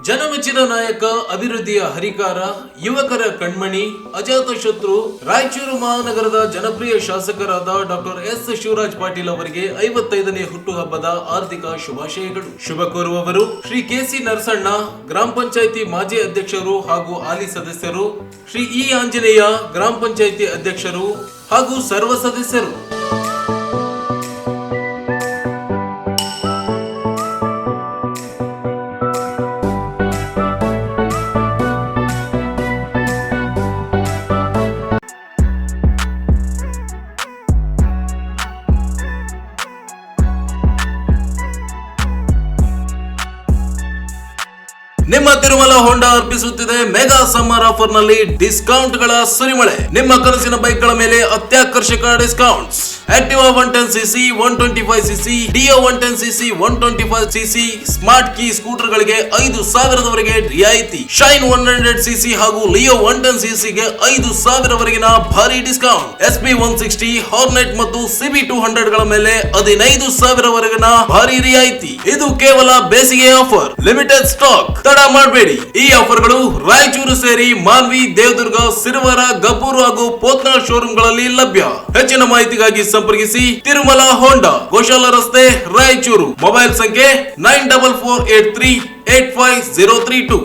ಜನಮೆಚ್ಚಿದ ನಾಯಕ, ಅಭಿವೃದ್ಧಿಯ ಹರಿಕಾರ, ಯುವಕರ ಕಣ್ಮಣಿ, ಅಜಾತ ಶತ್ರು, ರಾಯಚೂರು ಮಹಾನಗರದ ಜನಪ್ರಿಯ ಶಾಸಕರಾದ ಡಾಕ್ಟರ್ ಎಸ್ ಶಿವರಾಜ್ ಪಾಟೀಲ್ ಅವರಿಗೆ 55ನೇ ಹುಟ್ಟುಹಬ್ಬದ ಆರ್ಥಿಕ ಶುಭಾಶಯಗಳು. ಶುಭ ಕೋರುವವರು ಶ್ರೀ ಕೆಸಿ ನರಸಣ್ಣ, ಗ್ರಾಮ ಪಂಚಾಯಿತಿ ಮಾಜಿ ಅಧ್ಯಕ್ಷರು ಹಾಗೂ ಹಾಲಿ ಸದಸ್ಯರು, ಶ್ರೀ ಇ ಆಂಜನೇಯ, ಗ್ರಾಮ ಪಂಚಾಯಿತಿ ಅಧ್ಯಕ್ಷರು ಹಾಗೂ ಸರ್ವ ಸದಸ್ಯರು. ನಿಮ್ಮ ತಿರುಮಲ ಹೋಂಡಾ ಅರ್ಪಿಸುತ್ತಿದೆ ಮೆಗಾ ಸಮ್ಮರ್ ಆಫರ್ ನಲ್ಲಿ ಡಿಸ್ಕೌಂಟ್ ಗಳ ಸುರಿಮಳೆ. ನಿಮ್ಮ ಕನಸಿನ ಬೈಕ್ ಗಳ ಮೇಲೆ ಅತ್ಯಾಕರ್ಷಕ discounts. Activa 110cc, 125cc, Dio 110cc, 125cc smart key scooter ಗಳಿಗೆ 5,000 ರಿಯಾಯಿತಿ. ಶೈನ್ 100cc ಹಾಗೂ ಲಿಯೋ 110cc ಗೆ 5,000 ವರೆಗಿನ ಭಾರಿ ಡಿಸ್ಕೌಂಟ್. SB 160, ಹಾರ್ನೆಟ್ ಮತ್ತು CB 200 ಗಳ ಮೇಲೆ 15,000 ವರೆಗಿನ ಭಾರಿ ರಿಯಾಯಿತಿ. ಇದು ಕೇವಲ ಬೇಸಿಗೆ ಆಫರ್, ಲಿಮಿಟೆಡ್ ಸ್ಟಾಕ್. ತಡ ಮಾಡಬೇಡಿ. ಈ ಆಫರ್ಗಳು ರಾಯಚೂರು ಸೇರಿ ಮಾನ್ವಿ, ದೇವದುರ್ಗ, ಸಿರುವಾರ, ಗಬ್ಬೂರು ಹಾಗೂ ಪೋತ್ನಾಳ್ ಶೋರೂಮ್ಗಳಲ್ಲಿ ಲಭ್ಯ. ಹೆಚ್ಚಿನ ಮಾಹಿತಿಗಾಗಿ ಸಂಪರ್ಕಿಸಿ ತಿರುಮಲ ಹೋಂಡಾ, ಗೋಶಾಲ ರಸ್ತೆ, ರಾಯಚೂರು. ಮೊಬೈಲ್ ಸಂಖ್ಯೆ 9448385032.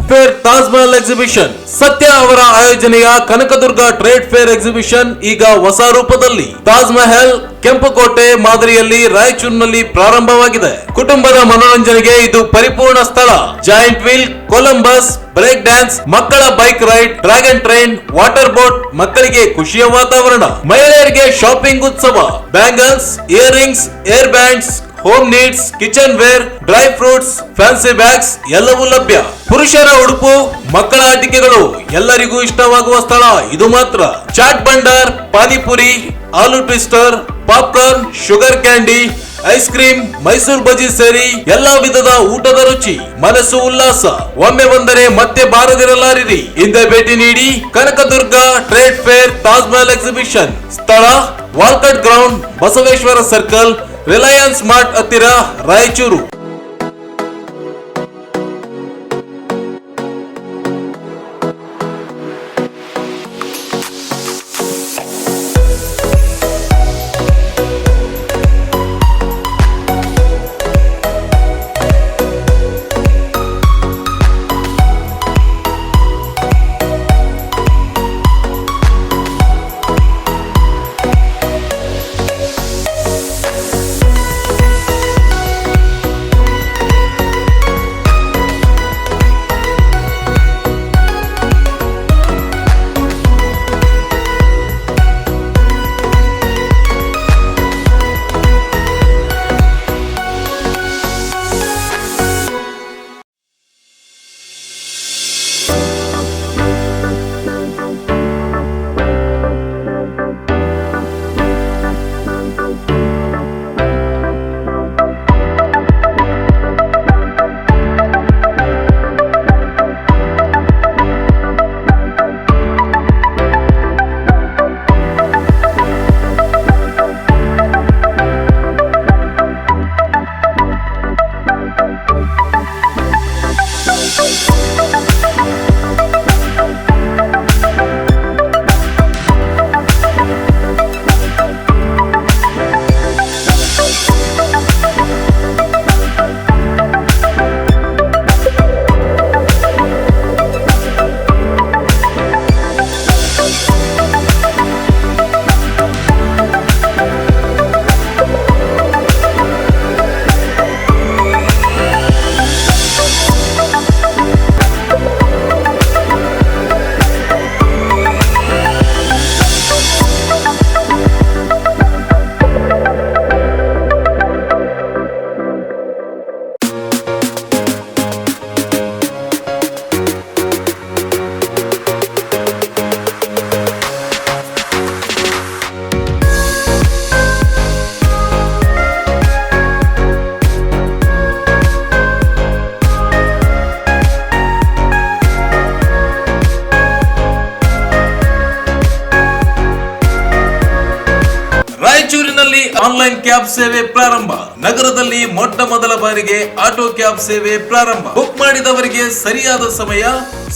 फिर ताज ಮಹಲ್ ಎಕ್ಸಿಬಿಷನ್. ಸತ್ಯ ಅವರ ಆಯೋಜನೆಯ ಕನಕದುರ್ಗ ಟ್ರೇಡ್ ಫೇರ್ ಎಕ್ಸಿಬಿಷನ್ ಈಗ ಹೊಸ ರೂಪದಲ್ಲಿ ತಾಜ್ ಮಹಲ್ ಕೆಂಪುಕೋಟೆ ಮಾದರಿಯಲ್ಲಿ ರಾಯಚೂರಿನಲ್ಲಿ ಪ್ರಾರಂಭವಾಗಿದೆ. ಕುಟುಂಬದ ಮನೋರಂಜನೆಗೆ ಇದು ಪರಿಪೂರ್ಣ ಸ್ಥಳ. Giant wheel, Columbus, break dance, ಮಕ್ಕಳ bike ride, dragon train, water boat, ಮಕ್ಕಳಿಗೆ ಖುಷಿಯ ವಾತಾವರಣ, ಮಹಿಳೆಯರಿಗೆ ಶಾಪಿಂಗ್ ಉತ್ಸವ, bangles, ear rings, hair bands, home needs, kitchen ware, dry fruits, fancy bags ಎಲ್ಲವೂ ಲಭ್ಯ. ಪುರುಷರ ಉಡುಪು, ಮಕ್ಕಳ ಆಟಿಕೆಗಳು, ಎಲ್ಲರಿಗೂ ಇಷ್ಟವಾಗುವ ಸ್ಥಳ ಇದು ಮಾತ್ರ. Chaat bhandar, panipuri, aloo twister, popcorn, sugar candy, ice cream, Mysore bajji ಸೇರಿ ಎಲ್ಲಾ ವಿಧದ ಊಟದ ರುಚಿ, ಮನಸ್ಸು ಉಲ್ಲಾಸ. ಒಮ್ಮೆ ಬಂದರೆ ಮತ್ತೆ ಬಾರದಿರಲಾರಿರಿ. ಹಿಂದೆ ಭೇಟಿ ನೀಡಿ. Kanakadurga trade fair Taj Mahal exhibition. ಸ್ಥಳ Walkat ground, Basaveshwara circle, Reliance Mart ಹತ್ತಿರ, ರಾಯಚೂರು. ರಾಯಚೂರಿನಲ್ಲಿ ಆನ್ಲೈನ್ ಕ್ಯಾಬ್ ಸೇವೆ ಪ್ರಾರಂಭ. ನಗರದಲ್ಲಿ ಮೊಟ್ಟ ಮೊದಲ ಬಾರಿಗೆ ಆಟೋ ಕ್ಯಾಬ್ ಸೇವೆ ಪ್ರಾರಂಭ. ಬುಕ್ ಮಾಡಿದವರಿಗೆ ಸರಿಯಾದ ಸಮಯ,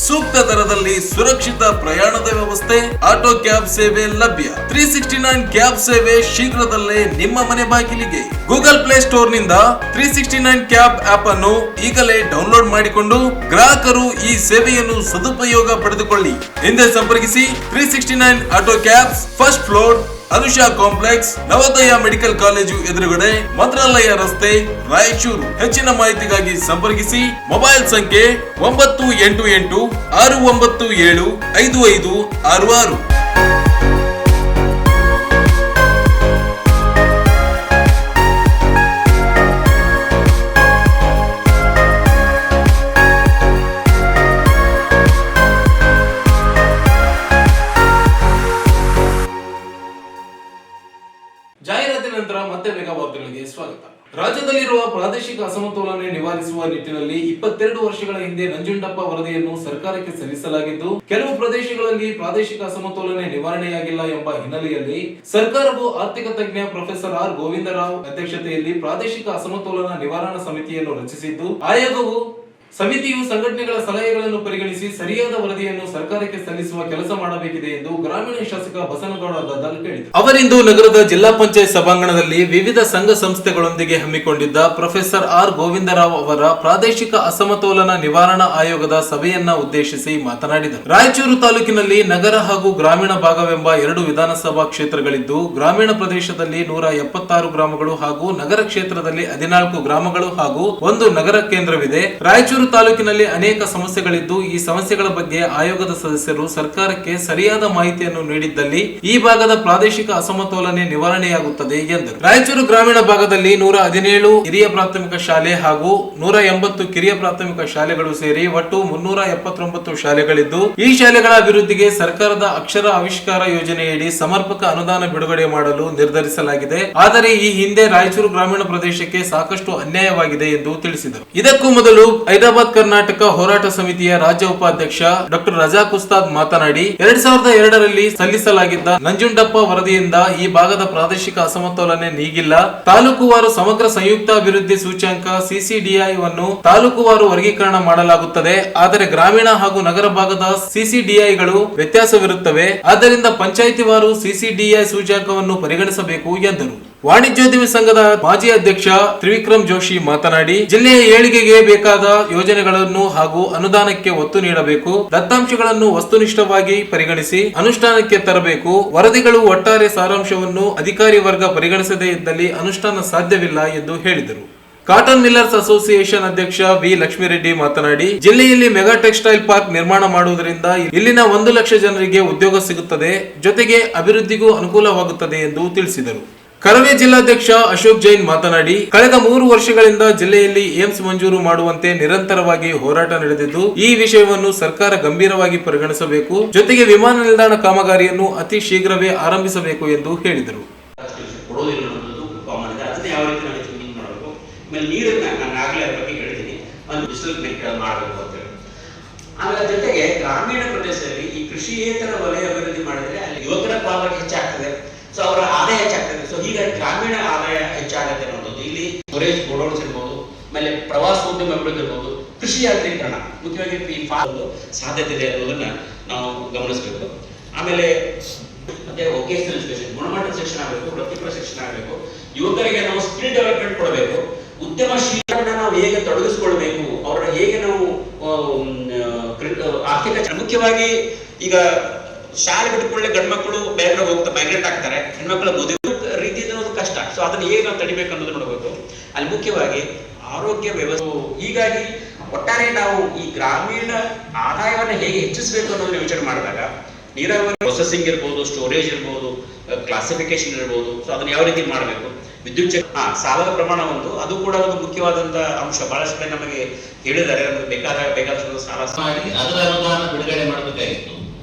ಸೂಕ್ತ ದರದಲ್ಲಿ ಸುರಕ್ಷಿತ ಪ್ರಯಾಣದ ವ್ಯವಸ್ಥೆ, ಆಟೋ ಕ್ಯಾಬ್ ಸೇವೆ ಲಭ್ಯ. 369 ಕ್ಯಾಬ್ ಸೇವೆ ಶೀಘ್ರದಲ್ಲೇ ನಿಮ್ಮ ಮನೆ ಬಾಗಿಲಿಗೆ. ಗೂಗಲ್ ಪ್ಲೇ ಸ್ಟೋರ್ ನಿಂದ 369 ಕ್ಯಾಬ್ ಆಪ್ ಅನ್ನು ಈಗಲೇ ಡೌನ್ಲೋಡ್ ಮಾಡಿಕೊಂಡು ಗ್ರಾಹಕರು ಈ ಸೇವೆಯನ್ನು ಸದುಪಯೋಗ ಪಡೆದುಕೊಳ್ಳಿ. ಹಿಂದೆ ಸಂಪರ್ಕಿಸಿ. 369 auto cabs, first floor, Anusha complex, Navodaya medical college ಎದುರುಗಡೆ, ಮಂತ್ರಾಲಯ ರಸ್ತೆ, ರಾಯಚೂರು. ಹೆಚ್ಚಿನ ಮಾಹಿತಿಗಾಗಿ ಸಂಪರ್ಕಿಸಿ. ಮೊಬೈಲ್ ಸಂಖ್ಯೆ 988 697 5566. ಜಾಹೀರಾತಿನ ನಂತರ ಮತ್ತೆ ಮೆಗಾ ವಾರ್ತೆಗಳಿಗೆ ಸ್ವಾಗತ. ರಾಜ್ಯದಲ್ಲಿರುವ ಪ್ರಾದೇಶಿಕ ಅಸಮತೋಲನೆ ನಿವಾರಿಸುವ ನಿಟ್ಟಿನಲ್ಲಿ 22 ವರ್ಷಗಳ ಹಿಂದೆ ನಂಜುಂಡಪ್ಪ ವರದಿಯನ್ನು ಸರ್ಕಾರಕ್ಕೆ ಸಲ್ಲಿಸಲಾಗಿದ್ದು, ಕೆಲವು ಪ್ರದೇಶಗಳಲ್ಲಿ ಪ್ರಾದೇಶಿಕ ಅಸಮತೋಲನೆ ನಿವಾರಣೆಯಾಗಿಲ್ಲ ಎಂಬ ಹಿನ್ನೆಲೆಯಲ್ಲಿ ಸರ್ಕಾರವು ಆರ್ಥಿಕ ತಜ್ಞ ಪ್ರೊಫೆಸರ್ ಆರ್ ಗೋವಿಂದರಾವ್ ಅಧ್ಯಕ್ಷತೆಯಲ್ಲಿ ಪ್ರಾದೇಶಿಕ ಅಸಮತೋಲನ ನಿವಾರಣಾ ಸಮಿತಿಯನ್ನು ರಚಿಸಿದ್ದು, ಆಯೋಗವು ಸಮಿತಿಯು ಸಂಘಟನೆಗಳ ಸಲಹೆಗಳನ್ನು ಪರಿಗಣಿಸಿ ಸರಿಯಾದ ವರದಿಯನ್ನು ಸರ್ಕಾರಕ್ಕೆ ಸಲ್ಲಿಸುವ ಕೆಲಸ ಮಾಡಬೇಕಿದೆ ಎಂದು ಗ್ರಾಮೀಣ ಶಾಸಕ ಬಸನಗೌಡ ಗದ್ದಲ್ ಹೇಳಿದರು. ಅವರಿಂದು ನಗರದ ಜಿಲ್ಲಾ ಪಂಚಾಯತ್ ಸಭಾಂಗಣದಲ್ಲಿ ವಿವಿಧ ಸಂಘ ಸಂಸ್ಥೆಗಳೊಂದಿಗೆ ಹಮ್ಮಿಕೊಂಡಿದ್ದ ಪ್ರೊಫೆಸರ್ ಆರ್ ಗೋವಿಂದರಾವ್ ಅವರ ಪ್ರಾದೇಶಿಕ ಅಸಮತೋಲನ ನಿವಾರಣಾ ಆಯೋಗದ ಸಭೆಯನ್ನ ಉದ್ದೇಶಿಸಿ ಮಾತನಾಡಿದರು. ರಾಯಚೂರು ತಾಲೂಕಿನಲ್ಲಿ ನಗರ ಹಾಗೂ ಗ್ರಾಮೀಣ ಭಾಗವೆಂಬ 2 ವಿಧಾನಸಭಾ ಕ್ಷೇತ್ರಗಳಿದ್ದು, ಗ್ರಾಮೀಣ ಪ್ರದೇಶದಲ್ಲಿ 176 ಗ್ರಾಮಗಳು ಹಾಗೂ ನಗರ ಕ್ಷೇತ್ರದಲ್ಲಿ 14 ಗ್ರಾಮಗಳು ಹಾಗೂ 1 ನಗರ ಕೇಂದ್ರವಿದೆ. ರಾಯಚೂರು ತಾಲೂಕಿನಲ್ಲಿ ಅನೇಕ ಸಮಸ್ಯೆಗಳಿದ್ದು, ಈ ಸಮಸ್ಯೆಗಳ ಬಗ್ಗೆ ಆಯೋಗದ ಸದಸ್ಯರು ಸರ್ಕಾರಕ್ಕೆ ಸರಿಯಾದ ಮಾಹಿತಿಯನ್ನು ನೀಡಿದ್ದಲ್ಲಿ ಈ ಭಾಗದ ಪ್ರಾದೇಶಿಕ ಅಸಮತೋಲನೆ ನಿವಾರಣೆಯಾಗುತ್ತದೆ ಎಂದರು. ರಾಯಚೂರು ಗ್ರಾಮೀಣ ಭಾಗದಲ್ಲಿ 117 ಹಿರಿಯ ಪ್ರಾಥಮಿಕ ಶಾಲೆ ಹಾಗೂ 180 ಕಿರಿಯ ಪ್ರಾಥಮಿಕ ಶಾಲೆಗಳು ಸೇರಿ ಒಟ್ಟು 379 ಶಾಲೆಗಳಿದ್ದು, ಈ ಶಾಲೆಗಳ ಅಭಿವೃದ್ಧಿಗೆ ಸರ್ಕಾರದ ಅಕ್ಷರ ಆವಿಷ್ಕಾರ ಯೋಜನೆಯಡಿ ಸಮರ್ಪಕ ಅನುದಾನ ಬಿಡುಗಡೆ ಮಾಡಲು ನಿರ್ಧರಿಸಲಾಗಿದೆ. ಆದರೆ ಈ ಹಿಂದೆ ರಾಯಚೂರು ಗ್ರಾಮೀಣ ಪ್ರದೇಶಕ್ಕೆ ಸಾಕಷ್ಟು ಅನ್ಯಾಯವಾಗಿದೆ ಎಂದು ತಿಳಿಸಿದರು. ಇದಕ್ಕೂ ಮೊದಲು ಹೈದರಾಬಾದ್ ಕರ್ನಾಟಕ ಹೋರಾಟ ಸಮಿತಿಯ ರಾಜ್ಯ ಉಪಾಧ್ಯಕ್ಷ ಡಾಕ್ಟರ್ ರಜಾಕ್ ಉಸ್ತಾದ್ ಮಾತನಾಡಿ, 2002ರಲ್ಲಿ ಸಲ್ಲಿಸಲಾಗಿದ್ದ ನಂಜುಂಡಪ್ಪ ವರದಿಯಿಂದ ಈ ಭಾಗದ ಪ್ರಾದೇಶಿಕ ಅಸಮತೋಲನೆ ನೀಗಿಲ್ಲ. ತಾಲೂಕುವಾರು ಸಮಗ್ರ ಸಂಯುಕ್ತ ಅಭಿವೃದ್ಧಿ ಸೂಚ್ಯಂಕ CCDI ವನ್ನು ತಾಲೂಕುವಾರು ವರ್ಗೀಕರಣ ಮಾಡಲಾಗುತ್ತದೆ. ಆದರೆ ಗ್ರಾಮೀಣ ಹಾಗೂ ನಗರ ಭಾಗದ CCDIಗಳು ವ್ಯತ್ಯಾಸವಿರುತ್ತವೆ. ಆದ್ದರಿಂದ ಪಂಚಾಯಿತಿವಾರು CCDI ಸೂಚ್ಯಂಕವನ್ನು ಪರಿಗಣಿಸಬೇಕು ಎಂದರು. ವಾಣಿಜ್ಯೋದ್ಯಮ ಸಂಘದ ಮಾಜಿ ಅಧ್ಯಕ್ಷ ತ್ರಿವಿಕ್ರಮ್ ಜೋಶಿ ಮಾತನಾಡಿ, ಜಿಲ್ಲೆಯ ಏಳಿಗೆಗೆ ಬೇಕಾದ ಯೋಜನೆಗಳನ್ನು ಹಾಗೂ ಅನುದಾನಕ್ಕೆ ಒತ್ತು ನೀಡಬೇಕು. ದತ್ತಾಂಶಗಳನ್ನು ವಸ್ತುನಿಷ್ಠವಾಗಿ ಪರಿಗಣಿಸಿ ಅನುಷ್ಠಾನಕ್ಕೆ ತರಬೇಕು. ವರದಿಗಳು ಒಟ್ಟಾರೆ ಸಾರಾಂಶವನ್ನು ಅಧಿಕಾರಿ ವರ್ಗ ಪರಿಗಣಿಸದೇ ಇದ್ದಲ್ಲಿ ಅನುಷ್ಠಾನ ಸಾಧ್ಯವಿಲ್ಲ ಎಂದು ಹೇಳಿದರು. ಕಾಟನ್ ಮಿಲ್ಲರ್ಸ್ ಅಸೋಸಿಯೇಷನ್ ಅಧ್ಯಕ್ಷ ವಿ ಲಕ್ಷ್ಮೀರೆಡ್ಡಿ ಮಾತನಾಡಿ, ಜಿಲ್ಲೆಯಲ್ಲಿ ಮೆಗಾ ಟೆಕ್ಸ್ಟೈಲ್ ಪಾರ್ಕ್ ನಿರ್ಮಾಣ ಮಾಡುವುದರಿಂದ ಇಲ್ಲಿನ 1 ಲಕ್ಷ ಜನರಿಗೆ ಉದ್ಯೋಗ ಸಿಗುತ್ತದೆ, ಜೊತೆಗೆ ಅಭಿವೃದ್ಧಿಗೂ ಅನುಕೂಲವಾಗುತ್ತದೆ ಎಂದು ತಿಳಿಸಿದರು. ಕರವೇ ಜಿಲ್ಲಾಧ್ಯಕ್ಷ ಅಶೋಕ್ ಜೈನ್ ಮಾತನಾಡಿ, ಕಳೆದ 3 ವರ್ಷಗಳಿಂದ ಜಿಲ್ಲೆಯಲ್ಲಿ ಏಮ್ಸ್ ಮಂಜೂರು ಮಾಡುವಂತೆ ನಿರಂತರವಾಗಿ ಹೋರಾಟ ನಡೆದಿದ್ದು, ಈ ವಿಷಯವನ್ನು ಸರ್ಕಾರ ಗಂಭೀರವಾಗಿ ಪರಿಗಣಿಸಬೇಕು. ಜೊತೆಗೆ ವಿಮಾನ ನಿಲ್ದಾಣ ಕಾಮಗಾರಿಯನ್ನು ಅತಿ ಶೀಘ್ರವೇ ಆರಂಭಿಸಬೇಕು ಎಂದು ಹೇಳಿದರು. ಆಮೇಲೆ ಜೊತೆಗೆ ಗ್ರಾಮೀಣ ಪ್ರದೇಶದಲ್ಲಿ ಈ ಕೃಷಿಯೇತರ ವಲಯ ಅಭಿವೃದ್ಧಿ ಮಾಡಿದ್ರೆ ಅಲ್ಲಿ ಯುವಕರ ಪಾಲ್ವಾಗಿ ಹೆಚ್ಚಾಗ್ತದೆ, ಸೊ ಅವರ ಆದಾಯ ಹೆಚ್ಚಾಗ್ತದೆ. ಸೊ ಹೀಗಾಗಿ ಗ್ರಾಮೀಣ ಆದಾಯ ಹೆಚ್ಚಾಗುತ್ತೆ ಅನ್ನೋದು ಇಲ್ಲಿ ಸ್ಟೋರೇಜ್ ಗೋಡೌನ್ಸ್ ಇರ್ಬೋದು, ಆಮೇಲೆ ಪ್ರವಾಸೋದ್ಯಮ ಅಭಿವೃದ್ಧಿ ಇರ್ಬೋದು, ಕೃಷಿ ಯಾಂತ್ರೀಕರಣ ಮುಖ್ಯವಾಗಿ ಈ ಸಾಧ್ಯತೆ ಇದೆ ಅನ್ನೋದನ್ನ ನಾವು ಗಮನಿಸಬೇಕು. ಆಮೇಲೆ ಮತ್ತೆ ವೊಕೇಶನಲ್ ಎಜುಕೇಶನ್, ಗುಣಮಟ್ಟದ ಶಿಕ್ಷಣ ಆಗಬೇಕು, ವೃತ್ತಿಪರ ಶಿಕ್ಷಣ ಆಗಬೇಕು. ಯುವಕರಿಗೆ ನಾವು ಸ್ಕಿಲ್ ಡೆವಲಪ್ಮೆಂಟ್ ಕೊಡಬೇಕು. ಉದ್ಯಮಶೀಲರನ್ನ ನಾವು ಹೇಗೆ ತೊಡಗಿಸಿಕೊಳ್ಬೇಕು, ಅವರನ್ನ ಹೇಗೆ ನಾವು ಆರ್ಥಿಕ ಮುಖ್ಯವಾಗಿ ಈಗ ಶಾಲೆ ಬಿಟ್ಟುಕೊಳ್ಳೆ ಗಂಡು ಮಕ್ಕಳು ಬೇರೆ ಹೋಗ್ತಾ ಮೈಗ್ರೇಟ್ ಆಗ್ತಾರೆ, ಹೆಣ್ಮಕ್ಳ ಮದುವೆ ರೀತಿ ಕಷ್ಟ. ಸೊ ಅದನ್ನ ಹೇಗೆ ನಾವು ತಡಿಬೇಕು ಅನ್ನೋದು ನೋಡಬೇಕು. ಅಲ್ಲಿ ಮುಖ್ಯವಾಗಿ ಆರೋಗ್ಯ ವ್ಯವಸ್ಥೆ. ಹೀಗಾಗಿ ಒಟ್ಟಾರೆ ನಾವು ಈ ಗ್ರಾಮೀಣ ಆದಾಯವನ್ನು ಹೇಗೆ ಹೆಚ್ಚಿಸಬೇಕು ಅನ್ನೋದನ್ನ ಯೋಚನೆ ಮಾಡಿದಾಗ ನೀರಾವರಿ ಪ್ರೊಸೆಸಿಂಗ್ ಇರ್ಬೋದು, ಸ್ಟೋರೇಜ್ ಇರ್ಬೋದು, ಕ್ಲಾಸಿಫಿಕೇಶನ್ ಇರ್ಬೋದು, ಸೊ ಅದನ್ನ ಯಾವ ರೀತಿ ಮಾಡಬೇಕು. ವಿದ್ಯುತ್ ಸಾಲದ ಪ್ರಮಾಣ ಅದು ಕೂಡ ಒಂದು ಮುಖ್ಯವಾದಂತ ಅಂಶ. ಬಹಳಷ್ಟು ಕಡೆ ನಮಗೆ ಹೇಳಿದ್ದಾರೆ, ಬೇಕಾದಷ್ಟು ಸಾಲ ಮಾಡಿ ಅದರ ಅನುದಾನ ಬಿಡುಗಡೆ ಮಾಡಬೇಕಾಗಿತ್ತು.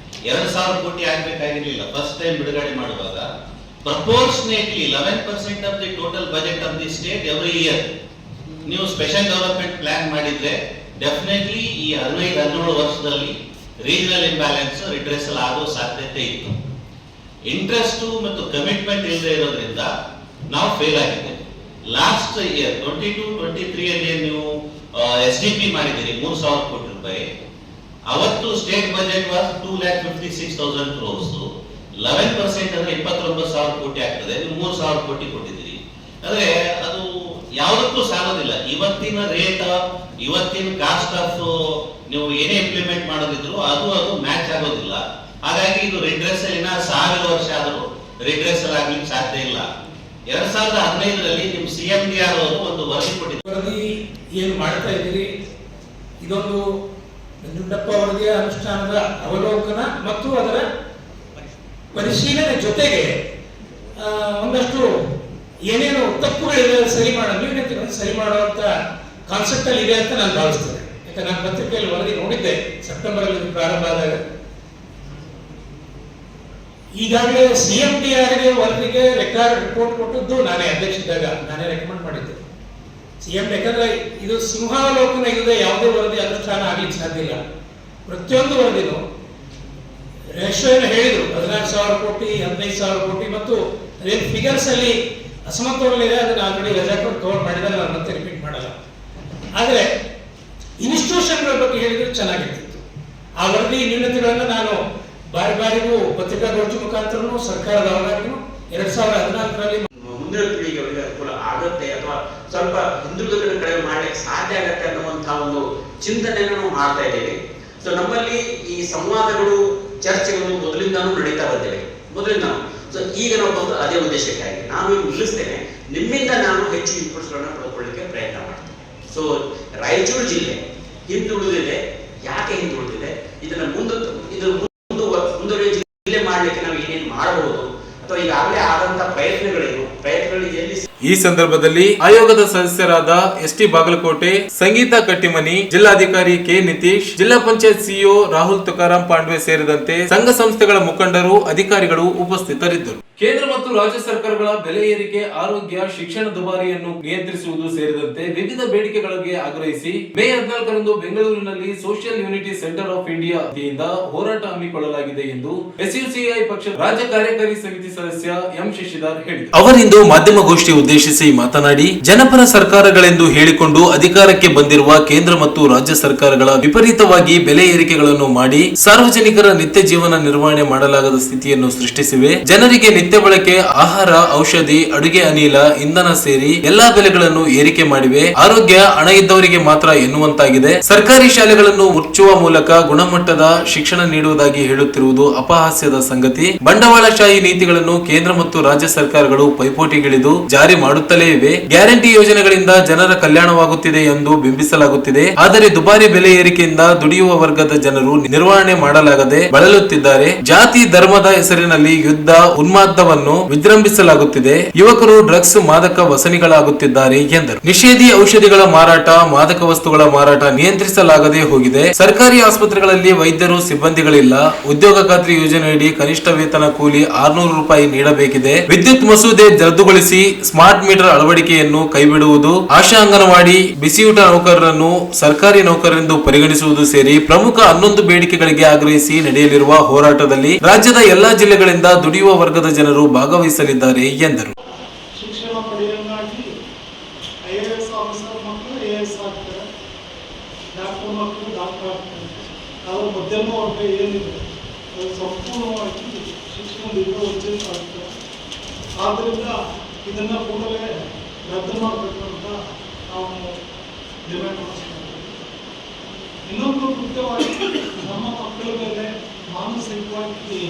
2,000 ಕೋಟಿ ಆಗಬೇಕಾಗಿರಲಿಲ್ಲ. ಫಸ್ಟ್ ಟೈಮ್ ಬಿಡುಗಡೆ ಮಾಡುವಾಗ proportionately 11% of the total budget of the state every year ನೀವು ಸ್ಪೆಷಲ್ ಡೆವಲಪ್ಮೆಂಟ್ ಪ್ಲಾನ್ ಮಾಡಿದ್ರೆ ಡೆಫಿನೆಟ್ಲಿ ಈ 15-17 ವರ್ಷದಲ್ಲಿ ರೀಜನಲ್ ಇಂಬ್ಯಾಲೆನ್ಸ್ ರಿಡ್ರೆಸಲ್ ಆಗೋ ಸಾಧ್ಯತೆ ಇತ್ತು. ಇಂಟ್ರೆಸ್ಟ್ ಮತ್ತು ಕಮಿಟ್ಮೆಂಟ್ ಇಲ್ಲದೆ ಇರೋದ್ರಿಂದ ನಾವು ಫೇಲ್ ಆಗಿದ್ದೇವೆ. ಲಾಸ್ಟ್ ಇಯರ್ 22-23 ಅಲ್ಲಿ ನೀವು SDP ಮಾಡಿದ್ದೀರಿ 3,000 ಕೋಟಿ ರೂಪಾಯಿ. ಅವತ್ತು ಸ್ಟೇಟ್ ಬಜೆಟ್ ವಾಸ್ 2,56,000 crores. 11% ಅಂದ್ರೆ 29,000 ಕೋಟಿ ಆಗ್ತದೆ. ನೀವು 3,000 ಕೋಟಿ ಕೊಟ್ಟಿದ್ದೀರಿ ಅಂದ್ರೆ ಅದು ಯಾವುದಕ್ಕೂ ಸಾಲೋದಿಲ್ಲ. ಇವತ್ತಿನ ರೇಟ್, ಇವತ್ತಿನ ಕಾಸ್ಟ್ ಆಫ್ ನೀವು ಏನೇ ಇಂಪ್ಲಿಮೆಂಟ್ ಮಾಡೋದಿದ್ರು ಅದು ಮ್ಯಾಚ್ ಆಗೋದಿಲ್ಲ. ಹಾಗಾಗಿ ಇದು ರಿಡ್ರೆಸಲ್ 1000 ವರ್ಷ ಆದರೂ ರಿಡ್ರೆಸಲ್ ಆಗ್ಲಿಕ್ಕೆ ಸಾಧ್ಯ ಇಲ್ಲ. 2015ರಲ್ಲಿ ನಿಮ್ಮ CMDR ಅವರು ಒಂದು ವರದಿ ಕೊಟ್ಟಿದ್ದಾರೆ. ವರದಿ ಏನು ಮಾಡ್ತಾ ಇದ್ದೀರಿ, ಇದೊಂದು ನಂಜುಂಡಪ್ಪ ವರದಿಯ ಅನುಷ್ಠಾನದ ಅವಲೋಕನ ಮತ್ತು ಅದರ ಪರಿಶೀಲನೆ ಜೊತೆಗೆ ಒಂದಷ್ಟು ಏನೇನು ತಪ್ಪುಗಳಿದೆ ಸರಿ ನ್ಯೂನತೆಗಳನ್ನು ಸರಿ ಮಾಡುವಂತ ಕಾನ್ಸೆಪ್ಟ್ ಅಲ್ಲಿ ಇದೆ ಅಂತ ನಾನು ಭಾವಿಸ್ತೇನೆ. ಯಾಕಂದ್ರೆ ನಾನು ಪತ್ರಿಕೆಯಲ್ಲಿ ವರದಿ ನೋಡಿದ್ದೆ ಸೆಪ್ಟೆಂಬರ್ ಅಲ್ಲಿ ಪ್ರಾರಂಭ ಆದಾಗ. ಈಗಾಗಲೇ CMDRಗೆ ವರದಿಗೆ ರೆಕಾರ್ಡ್ ರಿಪೋರ್ಟ್ ಕೊಟ್ಟದ್ದು ನಾನೇ ಅಧ್ಯಕ್ಷಿದ್ದಾಗ ನಾನೇ ರೆಕಮೆಂಡ್ ಮಾಡಿದ್ದೆ. CM ಯಾಕಂದ್ರೆ ಇದು ಸಿಂಹಾವಲೋಕನ ಇಲ್ಲದೆ ಯಾವುದೇ ವರದಿ ಅನುಷ್ಠಾನ ಆಗ್ಲಿಕ್ಕೆ ಸಾಧ್ಯ ಇಲ್ಲ. ಪ್ರತಿಯೊಂದು ವರದಿನೂ ರೇಷೋ ಏನು ಹೇಳಿದ್ರು 14,000 ಕೋಟಿ 15,000 ಕೋಟಿ ಮತ್ತು ಅದೇನು ಫಿಗರ್ಸ್ ಅಲ್ಲಿ ಅಸಮತೋಲನ ಇದೆ, ಅದನ್ನ ಆಲ್ರೆಡಿ ರಜಾಕೋಟ್ ಕವರ್ ಮಾಡಿದಾಗ ನಾನು ಮತ್ತೆ ರಿಪೀಟ್ ಮಾಡಲ್ಲ. ಆದರೆ ಇನ್ಸ್ಟಿಟ್ಯೂಷನ್ಗಳ ಬಗ್ಗೆ ಹೇಳಿದ್ರೆ ಚೆನ್ನಾಗಿರ್ತಿತ್ತು. ಆ ವರದಿ ನ್ಯೂನತೆಗಳನ್ನು ನಾನು ಬಾರಿಗೂ ಪತ್ರಿಕಾಗೋಷ್ಠಿ ಮುಖಾಂತರನು ಸರ್ಕಾರದ ಅವಗಾರಿಗೂ 2014ರಲ್ಲಿ ಮುಂದಿನ ಪೀಳಿಗೆಯವರಿಗೆ ಅನುಕೂಲ ಆಗುತ್ತೆ ಅಥವಾ ಸ್ವಲ್ಪ ಹಿಂದುಳಿದ ಕಡಿಮೆ ಮಾಡ್ಲಿಕ್ಕೆ ಸಾಧ್ಯ ಆಗತ್ತೆ ಅನ್ನುವಂತಹ ಒಂದು ಚಿಂತನೆಯನ್ನು ನಾವು ಮಾಡ್ತಾ ಇದ್ದೇವೆ. ಸೊ ನಮ್ಮಲ್ಲಿ ಈ ಸಂವಾದಗಳು ಚರ್ಚೆಗಳು ಮೊದಲಿಂದಾನು ನಡೀತಾ ಬಂದಿವೆ. ಸೊ ಈಗ ನಾವು ಬಂದು ಅದೇ ಉದ್ದೇಶಕ್ಕಾಗಿ ನಾನು ನಿಲ್ಲಿಸ್ತೇನೆ. ನಿಮ್ಮಿಂದ ನಾನು ಹೆಚ್ಚು ಇನ್ಪುಟ್ಸ್ಗಳನ್ನ ಪಡ್ಕೊಳ್ಳಿಕ್ಕೆ ಪ್ರಯತ್ನ ಮಾಡ್ತೇನೆ. ಸೊ ರಾಯಚೂರು ಜಿಲ್ಲೆ ಹಿಂದುಳಿದಿದೆ. ಯಾಕೆ ಹಿಂದುಳಿದಿದೆ, ಇದನ್ನ ಮುಂದುವರಿಯುವ ಜಿಲ್ಲೆ ಮಾಡ್ಲಿಕ್ಕೆ ನಾವು ಏನೇನು ಮಾಡಬಹುದು ಅಥವಾ ಈಗಾಗಲೇ ಆದಂತಹ ಪ್ರಯತ್ನಗಳೇನು, ಪ್ರಯತ್ನಗಳಿಗೆ ಎಲ್ಲಿ. ಈ ಸಂದರ್ಭದಲ್ಲಿ ಆಯೋಗದ ಸದಸ್ಯರಾದ ಎಸ್ ಟಿ ಬಾಗಲಕೋಟೆ, ಸಂಗೀತಾ ಕಟ್ಟಿಮನಿ, ಜಿಲ್ಲಾಧಿಕಾರಿ ಕೆ ನಿತೀಶ್, ಜಿಲ್ಲಾ ಪಂಚಾಯತ್ ಸಿಇಒ ರಾಹುಲ್ ತುಕಾರಾಂ ಪಾಂಡ್ವೆ ಸೇರಿದಂತೆ ಸಂಘ ಸಂಸ್ಥೆಗಳ ಮುಖಂಡರು, ಅಧಿಕಾರಿಗಳು ಉಪಸ್ಥಿತರಿದ್ದರು. ಕೇಂದ್ರ ಮತ್ತು ರಾಜ್ಯ ಸರ್ಕಾರಗಳ ಬೆಲೆ ಏರಿಕೆ, ಆರೋಗ್ಯ, ಶಿಕ್ಷಣ ದುಬಾರಿಯನ್ನು ನಿಯಂತ್ರಿಸುವುದು ಸೇರಿದಂತೆ ವಿವಿಧ ಬೇಡಿಕೆಗಳಿಗೆ ಆಗ್ರಹಿಸಿ ಮೇ 14ರಂದು ಬೆಂಗಳೂರಿನಲ್ಲಿ social unity centre of India ವತಿಯಿಂದ ಹೋರಾಟ ಹಮ್ಮಿಕೊಳ್ಳಲಾಗಿದೆ ಎಂದು ಎಸ್ಯುಸಿಐ ಪಕ್ಷದ ರಾಜ್ಯ ಕಾರ್ಯಕಾರಿ ಸಮಿತಿ ಸದಸ್ಯ ಎಂ ಶಶಿಧರ್ ಹೇಳಿದರು. ಅವರಿಂದು ಮಾಧ್ಯಮಗೋಷ್ಠಿ ಉದ್ದೇಶಿಸಿ ಮಾತನಾಡಿ, ಜನಪರ ಸರ್ಕಾರಗಳೆಂದು ಹೇಳಿಕೊಂಡು ಅಧಿಕಾರಕ್ಕೆ ಬಂದಿರುವ ಕೇಂದ್ರ ಮತ್ತು ರಾಜ್ಯ ಸರ್ಕಾರಗಳ ವಿಪರೀತವಾಗಿ ಬೆಲೆ ಏರಿಕೆಗಳನ್ನು ಮಾಡಿ ಸಾರ್ವಜನಿಕರ ನಿತ್ಯ ಜೀವನ ನಿರ್ವಹಣೆ ಮಾಡಲಾಗದ ಸ್ಥಿತಿಯನ್ನು ಸೃಷ್ಟಿಸಿವೆ. ಜನರಿಗೆ ನಿತ್ಯ ಬಳಕೆ ಆಹಾರ, ಔಷಧಿ, ಅಡುಗೆ ಅನಿಲ, ಇಂಧನ ಸೇರಿ ಎಲ್ಲಾ ಬೆಲೆಗಳನ್ನು ಏರಿಕೆ ಮಾಡಿವೆ. ಆರೋಗ್ಯ ಹಣ ಇದ್ದವರಿಗೆ ಮಾತ್ರ ಎನ್ನುವಂತಾಗಿದೆ. ಸರ್ಕಾರಿ ಶಾಲೆಗಳನ್ನು ಮುಚ್ಚುವ ಮೂಲಕ ಗುಣಮಟ್ಟದ ಶಿಕ್ಷಣ ನೀಡುವುದಾಗಿ ಹೇಳುತ್ತಿರುವುದು ಅಪಹಾಸ್ಯದ ಸಂಗತಿ. ಬಂಡವಾಳಶಾಹಿ ನೀತಿಗಳನ್ನು ಕೇಂದ್ರ ಮತ್ತು ರಾಜ್ಯ ಸರ್ಕಾರಗಳು ಪೈಪೋಟಿಗಿಳಿದು ಜಾರಿ ಮಾಡುತ್ತಲೇ ಇವೆ. ಗ್ಯಾರಂಟಿ ಯೋಜನೆಗಳಿಂದ ಜನರ ಕಲ್ಯಾಣವಾಗುತ್ತಿದೆ ಎಂದು ಬಿಂಬಿಸಲಾಗುತ್ತಿದೆ. ಆದರೆ ದುಬಾರಿ ಬೆಲೆ ಏರಿಕೆಯಿಂದ ದುಡಿಯುವ ವರ್ಗದ ಜನರು ನಿರ್ವಹಣೆ ಮಾಡಲಾಗದೆ ಬಳಲುತ್ತಿದ್ದಾರೆ. ಜಾತಿ ಧರ್ಮದ ಹೆಸರಿನಲ್ಲಿ ಯುದ್ಧ, ಉನ್ಮಾದವನ್ನು ವಿಜೃಂಭಿಸಲಾಗುತ್ತಿದೆ. ಯುವಕರು ಡ್ರಗ್ಸ್, ಮಾದಕ ವಸನಿಗಳಾಗುತ್ತಿದ್ದಾರೆ ಎಂದರು. ನಿಷೇಧಿ ಔಷಧಿಗಳ ಮಾರಾಟ, ಮಾದಕ ವಸ್ತುಗಳ ಮಾರಾಟ ನಿಯಂತ್ರಿಸಲಾಗದೆ ಹೋಗಿದೆ. ಸರ್ಕಾರಿ ಆಸ್ಪತ್ರೆಗಳಲ್ಲಿ ವೈದ್ಯರು, ಸಿಬ್ಬಂದಿಗಳಿಲ್ಲ. ಉದ್ಯೋಗ ಖಾತ್ರಿ ಯೋಜನೆಯಡಿ ಕನಿಷ್ಠ ವೇತನ ಕೂಲಿ 600 ರೂಪಾಯಿ ನೀಡಬೇಕಿದೆ. ವಿದ್ಯುತ್ ಮಸೂದೆ ರದ್ದುಗೊಳಿಸಿ ಸ್ಮಾರ್ಟ್ ಮೀಟರ್ ಅಳವಡಿಕೆಯನ್ನು ಕೈಬಿಡುವುದು, ಆಶಾ, ಅಂಗನವಾಡಿ, ಬಿಸಿಯೂಟ ನೌಕರರನ್ನು ಸರ್ಕಾರಿ ನೌಕರರೆಂದು ಪರಿಗಣಿಸುವುದು ಸೇರಿ ಪ್ರಮುಖ 11 ಬೇಡಿಕೆಗಳಿಗೆ ಆಗ್ರಹಿಸಿ ನಡೆಯಲಿರುವ ಹೋರಾಟದಲ್ಲಿ ರಾಜ್ಯದ ಎಲ್ಲಾ ಜಿಲ್ಲೆಗಳಿಂದ ದುಡಿಯುವ ವರ್ಗದ ಜನರು ಭಾಗವಹಿಸಲಿದ್ದಾರೆ ಎಂದರು. ಶಿಕ್ಷಣ ಪಡೆಯಲಾಗಿ IAS ಆಫೀಸರ್ ಮಕ್ಕಳು AS ಆಗ್ತಾರೆ, ಡಾಕ್ಟರ್ ಮಕ್ಕಳು ಡಾಕ್ಟರ್ ಆಗ್ತಾರೆ. ಅವರ ಮಧ್ಯಮ ವರ್ಗ ಏನಿದೆ ಅದು ಸಂಪೂರ್ಣವಾಗಿ ಶಿಕ್ಷಣದಿಂದ ವಂಚಿತ ಆಗ್ತಾರೆ. ಆದ್ದರಿಂದ ಇದನ್ನ ಕೂಡಲೇ ರದ್ದು ಮಾಡಬೇಕಂತ ನಾವು ಡಿಮ್ಯಾಂಡ್ ಮಾಡ್ತೀವಿ. ಇನ್ನೊಂದು ಮುಖ್ಯವಾಗಿ ನಮ್ಮ ಮಕ್ಕಳ ಮೇಲೆ ಮಾನಸಿಕವಾಗಿ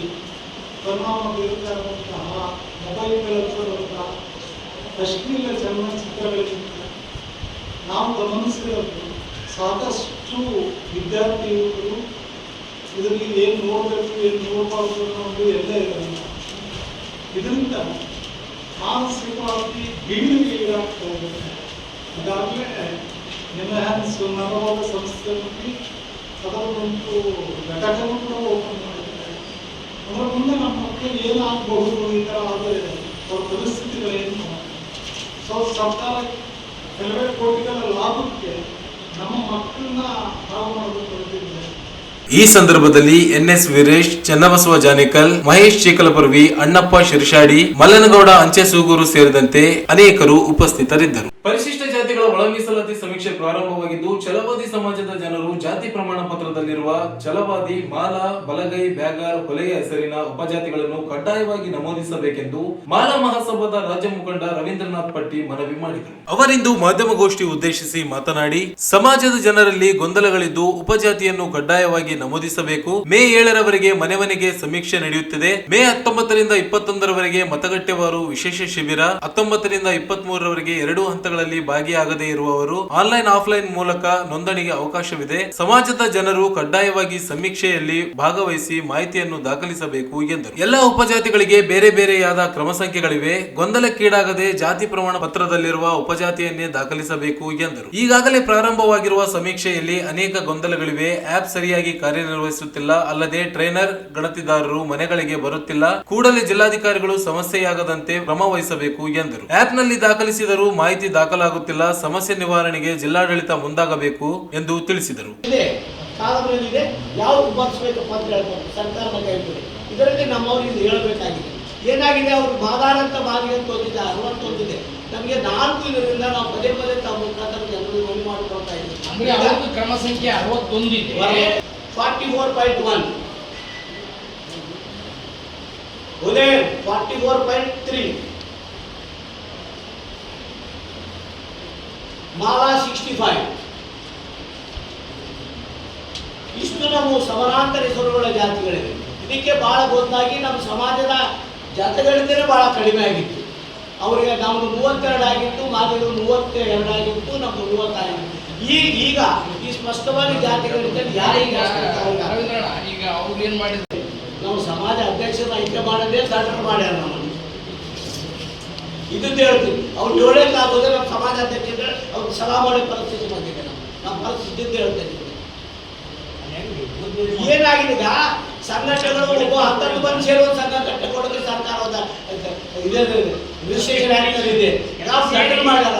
ಪರಿಣಾಮ ಬೀರುತ್ತಾ ಇರುವಂತಹ ಮೊಬೈಲ್ಗಳಲ್ಲಿರುವಂತಹ ಅಶ್ಲೀಲ ಚಲನಚಿತ್ರಗಳಿಂದ ನಾವು ಗಮನಿಸಿರೋದು ಸಾಕಷ್ಟು ವಿದ್ಯಾರ್ಥಿಗಳು ಇದರಲ್ಲಿ ಏನು ನೋಡಬೇಕು, ಏನು ನೋಡಬಾರ್ದು ಅನ್ನೋದು ಎಲ್ಲ ಇರಲ್ಲ. ಇದರಿಂದ ಮಾನಸಿಕವಾಗಿ ಬೀಳಿಗೆ ಈಡಾಗ್ತಾ ಇರುತ್ತೆ. ಈಗಾಗಲೇ ಎನ್ಹ್ಯಾನ್ಸ್ ನರವಾದ ಸಂಸ್ಥೆಯಲ್ಲಿ ಅದರದೊಂದು ಘಟಕವನ್ನು ಕೂಡ ಓಪನ್ ಮಾಡಿದ್ದಾರೆ. ಅದರ ಮುಂದೆ ನಮ್ಮ ಮಕ್ಕಳು ಏನಾಗಬಹುದು, ಈ ಥರ ಆದರೆ ಅವ್ರ ಪರಿಸ್ಥಿತಿಗಳೇನು. ಸೊ ಸರ್ಕಾರ ಕೆಲವೇ ಕೋಟಿಗಳ ಲಾಭಕ್ಕೆ ನಮ್ಮ ಮಕ್ಕಳನ್ನ ಹಾಳು ಮಾಡಬೇಕು ಹೊರಟಿದೆ. ಈ ಸಂದರ್ಭದಲ್ಲಿ ಎನ್ಎಸ್ ವೀರೇಶ್, ಚನ್ನಬಸವ ಜಾನೇಕಲ್, ಮಹೇಶ್ ಚೀಕಲಪರ್ವಿ, ಅಣ್ಣಪ್ಪ ಶಿರ್ಷಾಡಿ, ಮಲ್ಲನಗೌಡ ಅಂಚೆಸೂಗೂರು ಸೇರಿದಂತೆ ಅನೇಕರು ಉಪಸ್ಥಿತರಿದ್ದರು. ಪರಿಶಿಷ್ಟ ಜಾತಿಗಳ ಒಳ ಮೀಸಲಾತಿ ಸಮೀಕ್ಷೆ ಪ್ರಾರಂಭವಾಗಿದ್ದು, ಛಲವಾದಿ ಸಮಾಜದ ಜನರು ಜಾತಿ ಪ್ರಮಾಣ ಪತ್ರದಲ್ಲಿರುವ ಛಲವಾದಿ, ಮಾಲ, ಬಲಗೈ, ಬ್ಯಾಗರ್, ಹೊಲೆಯ ಹೆಸರಿನ ಉಪಜಾತಿಗಳನ್ನು ಕಡ್ಡಾಯವಾಗಿ ನಮೂದಿಸಬೇಕೆಂದು ಮಾಲ ಮಹಾಸಭಾದ ರಾಜ್ಯ ಮುಖಂಡ ರವೀಂದ್ರನಾಥ್ ಪಟ್ಟಿ ಮನವಿ ಮಾಡಿದರು. ಅವರಿಂದು ಮಾಧ್ಯಮಗೋಷ್ಠಿ ಉದ್ದೇಶಿಸಿ ಮಾತನಾಡಿ, ಸಮಾಜದ ಜನರಲ್ಲಿ ಗೊಂದಲಗಳಿದ್ದು ಉಪಜಾತಿಯನ್ನು ಕಡ್ಡಾಯವಾಗಿ ನಮೂದಿಸಬೇಕು. ಮೇ 7ರವರೆಗೆ ಮನೆ ಮನೆಗೆ ಸಮೀಕ್ಷೆ ನಡೆಯುತ್ತಿದೆ. ಮೇ 19ರಿಂದ 21ರವರೆಗೆ ಮತಗಟ್ಟೆವಾರು ವಿಶೇಷ ಶಿಬಿರ. 19ರಿಂದ 23ರವರೆಗೆ 2 ಹಂತಗಳಲ್ಲಿ ಭಾಗಿಯಾಗದೇ ಇರುವವರು ಆನ್ಲೈನ್, ಆಫ್ಲೈನ್ ಮೂಲಕ ನೋಂದಣಿಗೆ ಅವಕಾಶವಿದೆ. ಸಮಾಜದ ಜನರು ಕಡ್ಡಾಯವಾಗಿ ಸಮೀಕ್ಷೆಯಲ್ಲಿ ಭಾಗವಹಿಸಿ ಮಾಹಿತಿಯನ್ನು ದಾಖಲಿಸಬೇಕು ಎಂದರು. ಎಲ್ಲಾ ಉಪಜಾತಿಗಳಿಗೆ ಬೇರೆ ಬೇರೆಯಾದ ಕ್ರಮ ಸಂಖ್ಯೆಗಳಿವೆ. ಗೊಂದಲಕ್ಕೀಡಾಗದೆ ಜಾತಿ ಪ್ರಮಾಣ ಪತ್ರದಲ್ಲಿರುವ ಉಪಜಾತಿಯನ್ನೇ ದಾಖಲಿಸಬೇಕು ಎಂದರು. ಈಗಾಗಲೇ ಪ್ರಾರಂಭವಾಗಿರುವ ಸಮೀಕ್ಷೆಯಲ್ಲಿ ಅನೇಕ ಗೊಂದಲಗಳಿವೆ. ಆಪ್ ಸರಿಯಾಗಿ ಕಾರ್ಯನಿರ್ವಹಿಸುತ್ತಿಲ್ಲ. ಅಲ್ಲದೆ ಟ್ರೈನರ್, ಗಣತಿದಾರರು ಮನೆಗಳಿಗೆ ಬರುತ್ತಿಲ್ಲ. ಕೂಡಲೇ ಜಿಲ್ಲಾಧಿಕಾರಿಗಳು ಸಮಸ್ಯೆಯಾಗದಂತೆ ಕ್ರಮ ವಹಿಸಬೇಕು ಎಂದರು. ಆಪ್ ನಲ್ಲಿ ದಾಖಲಿಸಿದರೂ ಮಾಹಿತಿ ದಾಖಲಾಗುತ್ತಿಲ್ಲ. ಸಮಸ್ಯೆ ನಿವಾರಣೆಗೆ ಜಿಲ್ಲಾಡಳಿತ ಮುಂದಾಗಬೇಕು ಎಂದು ತಿಳಿಸಿದರು. ಇದರಲ್ಲಿ ನಮ್ಮವರಿಗೆ ಹೇಳಬೇಕಾಗಿದೆ. ಏನಾಗಿದೆ, ಅವರು ಬಾಧಾರಂತ ಬಾಗಿ ಅಂತ ಓದಿದೆ 61 ಇದೆ. ನಮಗೆ 4 ಇದರಿಂದ ನಾವು ಪದೇ ಪದೇ ತಾವು ಮುಖಾಂತರ ಜನರಿಗೆ ಮನವಿ ಮಾಡಿಕೊಳ್ತಾ ಇದ್ದೀವಿ. ಕ್ರಮ ಸಂಖ್ಯೆ 61 ಇದೆ. 44.1 ಉದಯ್ 44.3 ಮಾಲಾ 65. ಇಷ್ಟು ನಾವು ಸಮಾನಾಂತರ ಹೆಸರುಗಳ ಜಾತಿಗಳಿವೆ. ಇದಕ್ಕೆ ಬಹಳ ಗೊತ್ತಾಗಿ ನಮ್ಮ ಸಮಾಜದ ಜಾತಿಗಳಿಂದಲೇ ಬಹಳ ಕಡಿಮೆ ಆಗಿತ್ತು. ಅವರಿಗೆ ನಮ್ಮದು 32 ಆಗಿತ್ತು, ಮಾದಿಗಳು 32 ಆಗಿತ್ತು, ನಮ್ಮದು 30 ಆಗಿತ್ತು. ಈಗ ಈ ಸ್ಪಷ್ಟವಾಗಿ ಜಾತಿಗಳಿಂದ ಯಾರಿಗೆ ಈಗ ಅವ್ರು ಏನು ಮಾಡಿದ್ರು, ನಾವು ಸಮಾಜ ಅಧ್ಯಕ್ಷರ ಆಯ್ಕೆ ಮಾಡದೆ ತಡರ ಮಾಡ್ಯಾರ ನಮ್ಮನ್ನು. ಇದನ್ನು ಹೇಳ್ತೀವಿ, ಅವ್ರು ಹೇಳೋಕ್ಕಾಗೋದ್ರೆ ನಮ್ಮ ಸಮಾಜ ಅಧ್ಯಕ್ಷರು ಅವ್ರು ಸಲಾ ಮಾಡೋ ಪರಿಸ್ಥಿತಿ ಬಂದಿದೆ. ನಮ್ಮ ಪರಿಸ್ಥಿತಿ ಹೇಳ್ತೇನೆ. ಏನಾಗಿದೆ ಈಗ ಸಂಘಟನೆಗಳು ಒಬ್ಬ 10 ಮಂದಿ ಸೇರುವ ಸಂಘ ಕಟ್ಟಿಕೊಡೋಕೆ ಸರ್ಕಾರದ ರಿಜಿಸ್ಟ್ರೇಷನ್ ಆಕ್ಟ್ ಇದೆ. ನಾವು ಸೆಟಲ್ ಮಾಡಲ್ಲ.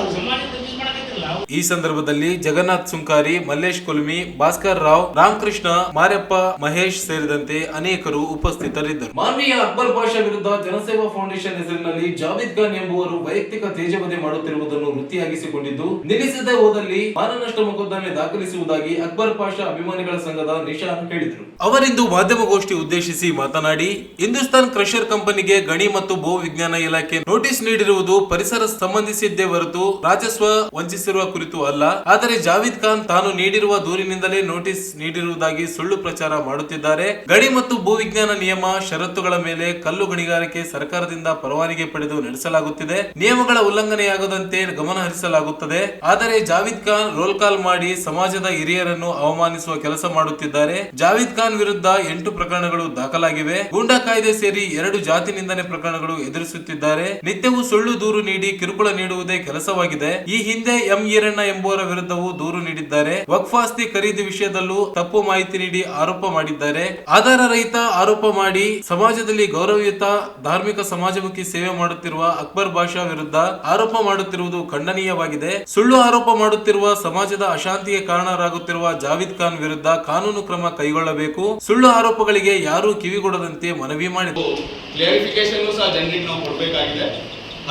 ಈ ಸಂದರ್ಭದಲ್ಲಿ ಜಗನ್ನಾಥ್ ಸುಂಕಾರಿ, ಮಲ್ಲೇಶ್ ಕುಲ್ಮಿ, ಭಾಸ್ಕರ್ ರಾವ್, ರಾಮಕೃಷ್ಣ, ಮಾರ್ಯಪ್ಪ, ಮಹೇಶ್ ಸೇರಿದಂತೆ ಅನೇಕರು ಉಪಸ್ಥಿತರಿದ್ದರು. ಮಾನ್ವೀಯ ಅಕ್ಬರ್ ಪಾಷಾ ವಿರುದ್ಧ ಜನಸೇವಾ ಫೌಂಡೇಶನ್ ಹೆಸರಿನಲ್ಲಿ ಜಾವೇದ್ ಖಾನ್ ಎಂಬುವರು ವೈಯಕ್ತಿಕ ತೇಜವಧೆ ಮಾಡುತ್ತಿರುವುದನ್ನು ವೃತ್ತಿಯಾಗಿಸಿಕೊಂಡಿದ್ದು, ನಿಲ್ಲಿಸದೆ ಹೋದಲ್ಲಿ ಮಾನನಷ್ಟ ಮೊಕದ್ದಮೆ ದಾಖಲಿಸುವುದಾಗಿ ಅಕ್ಬರ್ ಪಾಷಾ ಅಭಿಮಾನಿಗಳ ಸಂಘದ ನಿಶಾನ್ ಹೇಳಿದರು. ಅವರಿಂದು ಮಾಧ್ಯಮಗೋಷ್ಠಿ ಉದ್ದೇಶಿಸಿ ಮಾತನಾಡಿ, ಹಿಂದೂಸ್ತಾನ್ ಕ್ರಷರ್ ಕಂಪನಿಗೆ ಗಣಿ ಮತ್ತು ಭೂ ವಿಜ್ಞಾನ ಇಲಾಖೆ ನೋಟಿಸ್ ನೀಡಿರುವುದು ಪರಿಸರ ಸಂಬಂಧಿಸಿದ್ದೇ ಹೊರತು ರಾಜಸ್ವ ವಂಚಿಸಿರುವ ಕುರಿತು ಅಲ್ಲ. ಆದರೆ ಜಾವೇದ್ ಖಾನ್ ತಾನು ನೀಡಿರುವ ದೂರಿನಿಂದಲೇ ನೋಟಿಸ್ ನೀಡಿರುವುದಾಗಿ ಸುಳ್ಳು ಪ್ರಚಾರ ಮಾಡುತ್ತಿದ್ದಾರೆ. ಗಣಿ ಮತ್ತು ಭೂ ವಿಜ್ಞಾನ ನಿಯಮ ಷರತ್ತುಗಳ ಮೇಲೆ ಕಲ್ಲು ಗಣಿಗಾರಿಕೆ ಸರ್ಕಾರದಿಂದ ಪರವಾನಗಿ ಪಡೆದು ನಡೆಸಲಾಗುತ್ತಿದೆ. ನಿಯಮಗಳ ಉಲ್ಲಂಘನೆಯಾಗದಂತೆ ಗಮನ ಹರಿಸಲಾಗುತ್ತದೆ. ಆದರೆ ಜಾವೇದ್ ಖಾನ್ ರೋಲ್ ಕಾಲ್ ಮಾಡಿ ಸಮಾಜದ ಹಿರಿಯರನ್ನು ಅವಮಾನಿಸುವ ಕೆಲಸ ಮಾಡುತ್ತಿದ್ದಾರೆ. ಜಾವೇದ್ ಖಾನ್ ವಿರುದ್ಧ 8 ಪ್ರಕರಣಗಳು ದಾಖಲಾಗಿವೆ. ಗೂಂಡಾ ಕಾಯ್ದೆ ಸೇರಿ 2 ಜಾತಿ ನಿಂದನೆ ಪ್ರಕರಣಗಳು ಎದುರಿಸುತ್ತಿದ್ದಾರೆ. ನಿತ್ಯವೂ ಸುಳ್ಳು ದೂರು ನೀಡಿ ಕಿರುಕುಳ ನೀಡುವುದೇ ಕೆಲಸವಾಗಿದೆ. ಈ ಹಿಂದೆ ಎಂ ಈರಣ್ಣ ಎಂಬುವರ ವಿರುದ್ಧವೂ ದೂರು ನೀಡಿದ್ದಾರೆ. ವಕ್ಫ್ ಆಸ್ತಿ ಖರೀದಿ ವಿಷಯದಲ್ಲೂ ತಪ್ಪು ಮಾಹಿತಿ ನೀಡಿ ಆರೋಪ ಮಾಡಿದ್ದಾರೆ. ಆಧಾರ ರಹಿತ ಆರೋಪ ಮಾಡಿ ಸಮಾಜದಲ್ಲಿ ಗೌರವಯುತ ಧಾರ್ಮಿಕ ಸಮಾಜಮುಖಿ ಸೇವೆ ಮಾಡುತ್ತಿರುವ ಅಕ್ಬರ್ ಪಾಷಾ ವಿರುದ್ಧ ಆರೋಪ ಮಾಡುತ್ತಿರುವುದು ಖಂಡನೀಯವಾಗಿದೆ. ಸುಳ್ಳು ಆರೋಪ ಮಾಡುತ್ತಿರುವ ಸಮಾಜದ ಅಶಾಂತಿಗೆ ಕಾರಣರಾಗುತ್ತಿರುವ ಜಾವೇದ್ ಖಾನ್ ವಿರುದ್ಧ ಕಾನೂನು ಕ್ರಮ ಕೈಗೊಳ್ಳಬೇಕು. ಸುಳ್ಳು ಆರೋಪಗಳಿಗೆ ಯಾರೂ ಕಿವಿಗೊಡದಂತೆ ಮನವಿ ಮಾಡಿದರು. ಕ್ಲಿಯರಿಫಿಕೇಶನ್ ಸಹ ಜನರಿಗೆ ನಾವು ಕೊಡಬೇಕಾಗಿದೆ.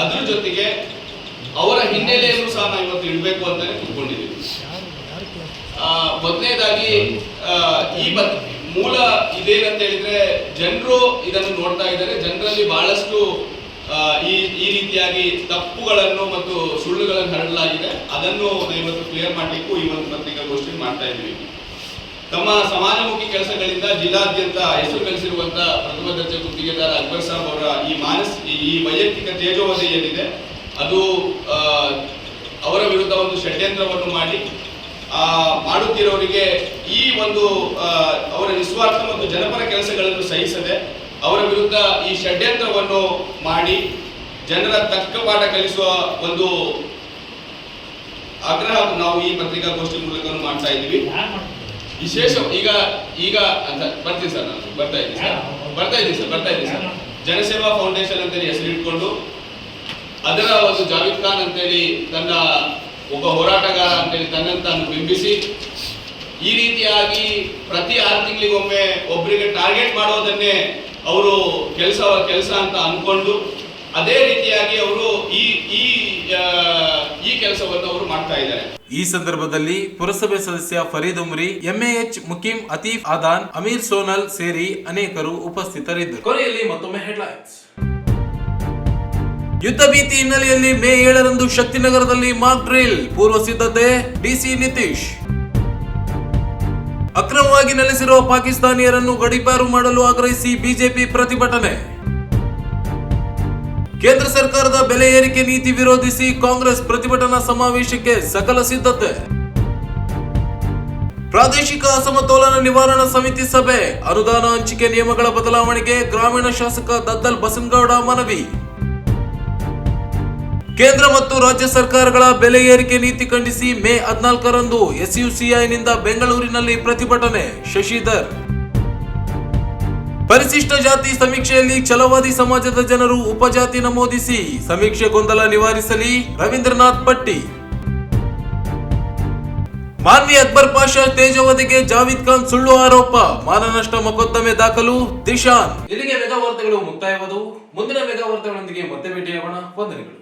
ಅದ್ರ ಜೊತೆಗೆ ಅವರ ಹಿನ್ನೆಲೆಯನ್ನು ಸಹ ನಾವು ಇವತ್ತು ಇಡಬೇಕು ಅಂತಾನೆ ತಿಳ್ಕೊಂಡಿದ್ದೀವಿ. ಮೊದಲನೇದಾಗಿ ಈ ಮೂಲ ಇದೇನಂತ ಹೇಳಿದ್ರೆ, ಜನರು ಇದನ್ನು ನೋಡ್ತಾ ಇದ್ದಾರೆ. ಜನರಲ್ಲಿ ಬಹಳಷ್ಟು ಈ ರೀತಿಯಾಗಿ ತಪ್ಪುಗಳನ್ನು ಮತ್ತು ಸುಳ್ಳುಗಳನ್ನು ಹರಡಲಾಗಿದೆ. ಅದನ್ನು ಇವತ್ತು ಕ್ಲಿಯರ್ ಮಾಡಲಿಕ್ಕೂ ಈ ಒಂದು ಪತ್ರಿಕಾಗೋಷ್ಠಿ ಮಾಡ್ತಾ ಇದ್ದೀವಿ. ತಮ್ಮ ಸಮಾಜಮುಖಿ ಕೆಲಸಗಳಿಂದ ಜಿಲ್ಲಾದ್ಯಂತ ಹೆಸರು ಗಳಿಸಿರುವಂತಹ ಪ್ರಥಮ ದರ್ಜೆ ಗುತ್ತಿಗೆದಾರ ಅಕ್ಬರ್ ಸಾಬ್ ಅವರ ಈ ವೈಯಕ್ತಿಕ ತೇಜೋವಧೆ ಏನಿದೆ, ಅದು ಅವರ ವಿರುದ್ಧ ಒಂದು ಷಡ್ಯಂತ್ರವನ್ನು ಮಾಡಿ ಮಾಡುತ್ತಿರೋರಿಗೆ ಈ ಒಂದು ಅವರ ನಿಸ್ವಾರ್ಥ ಮತ್ತು ಜನಪರ ಕೆಲಸಗಳನ್ನು ಸಹಿಸದೆ ಅವರ ವಿರುದ್ಧ ಈ ಷಡ್ಯಂತ್ರವನ್ನು ಮಾಡಿ ಜನರ ತಕ್ಕ ಪಾಠ ಕಲಿಸುವ ಒಂದು ಆಗ್ರಹ ನಾವು ಈ ಪತ್ರಿಕಾಗೋಷ್ಠಿ ಮೂಲಕ ಮಾಡ್ತಾ ಇದ್ದೀವಿ. ವಿಶೇಷ ಈಗ ಅಂತ ಬರ್ತೀನಿ ಸರ್, ನಾನು ಬರ್ತಾ ಇದ್ದೀನಿ ಸರ್. ಜನಸೇವಾ ಫೌಂಡೇಶನ್ ಅಂತೇಳಿ ಹೆಸರಿಟ್ಕೊಂಡು ಅದರ ಒಂದು ಜಾವೇದ್ ಖಾನ್ ಅಂತೇಳಿ ತನ್ನ ಒಬ್ಬ ಹೋರಾಟಗಾರ ಅಂತೇಳಿ ತನ್ನನ್ನು ತಾನು ಬಿಂಬಿಸಿ ಈ ರೀತಿಯಾಗಿ ಪ್ರತಿ 6 ತಿಂಗಳಿಗೊಮ್ಮೆ ಒಬ್ಬರಿಗೆ ಟಾರ್ಗೆಟ್ ಮಾಡೋದನ್ನೇ ಅವರು ಕೆಲಸ ಅಂತ ಅನ್ಕೊಂಡು ಅದೇ ರೀತಿಯಾಗಿ ಅವರು ಈ ಕೆಲಸವನ್ನು ಅವರು ಮಾಡ್ತಾ ಇದ್ದಾರೆ. ಈ ಸಂದರ್ಭದಲ್ಲಿ ಪುರಸಭೆ ಸದಸ್ಯ ಫರೀದ್ ಉಮ್ರಿ, ಎಂಎಎಚ್ ಮುಕೀಂ, ಅತೀಫ್ ಆದಾನ್, ಅಮೀರ್ ಸೋನಲ್ ಸೇರಿ ಅನೇಕರು ಉಪಸ್ಥಿತರಿದ್ದರು. ಕೊನೆಯಲ್ಲಿ ಮತ್ತೊಮ್ಮೆ ಹೆಡ್ಲೈನ್ಸ್. ಯುದ್ಧ ಭೀತಿ ಹಿನ್ನೆಲೆಯಲ್ಲಿ ಮೇ 7ರಂದು ಶಕ್ತಿನಗರದಲ್ಲಿ ಮಾಕ್ ಡ್ರಿಲ್, ಪೂರ್ವ ಸಿದ್ಧತೆ ಡಿಸಿ ನಿತೀಶ್. ಅಕ್ರಮವಾಗಿ ನೆಲೆಸಿರುವ ಪಾಕಿಸ್ತಾನಿಯರನ್ನು ಗಡೀಪಾರು ಮಾಡಲು ಆಗ್ರಹಿಸಿ ಬಿಜೆಪಿ ಪ್ರತಿಭಟನೆ. ಕೇಂದ್ರ ಸರ್ಕಾರದ ಬೆಲೆ ಏರಿಕೆ ನೀತಿ ವಿರೋಧಿಸಿ ಕಾಂಗ್ರೆಸ್ ಪ್ರತಿಭಟನಾ ಸಮಾವೇಶಕ್ಕೆ ಸಕಲ ಸಿದ್ಧತೆ. ಪ್ರಾದೇಶಿಕ ಅಸಮತೋಲನ ನಿವಾರಣಾ ಸಮಿತಿ ಸಭೆ, ಅನುದಾನ ಹಂಚಿಕೆ ನಿಯಮಗಳ ಬದಲಾವಣೆಗೆ ಗ್ರಾಮೀಣ ಶಾಸಕ ದದ್ದಲ್ ಬಸನಗೌಡ ಮನವಿ. ಕೇಂದ್ರ ಮತ್ತು ರಾಜ್ಯ ಸರ್ಕಾರಗಳ ಬೆಲೆ ಏರಿಕೆ ನೀತಿ ಖಂಡಿಸಿ ಮೇ 14ರಂದು ಎಸ್ಯುಸಿಐನಿಂದ ಬೆಂಗಳೂರಿನಲ್ಲಿ ಪ್ರತಿಭಟನೆ, ಶಶಿಧರ್. ಪರಿಶಿಷ್ಟ ಜಾತಿ ಸಮೀಕ್ಷೆಯಲ್ಲಿ ಛಲವಾದಿ ಸಮಾಜದ ಜನರು ಉಪಜಾತಿ ನಮೂದಿಸಿ ಸಮೀಕ್ಷೆ ಗೊಂದಲ ನಿವಾರಿಸಲಿ, ರವೀಂದ್ರನಾಥ್ ಪಟ್ಟಿ. ಮಾನ್ವಿ ಅಕ್ಬರ್ ಪಾಷಾ ತೇಜವಧೆಗೆ ಜಾವೇದ್ ಖಾನ್ ಸುಳ್ಳು ಆರೋಪ, ಮಾನನಷ್ಟ ಮೊಕದ್ದಮೆ ದಾಖಲು, ದಿಶಾನ್. ಇಲ್ಲಿಗೆ ಮೆಗಾ ವಾರ್ತೆಗಳು ಮುಕ್ತಾಯವಾದವು. ಮುಂದಿನ ಮೆಗಾ ವಾರ್ತೆಗಳೊಂದಿಗೆ ಮತ್ತೆ ಭೇಟಿಯಾಗೋಣ. ವಂದನೆಗಳು.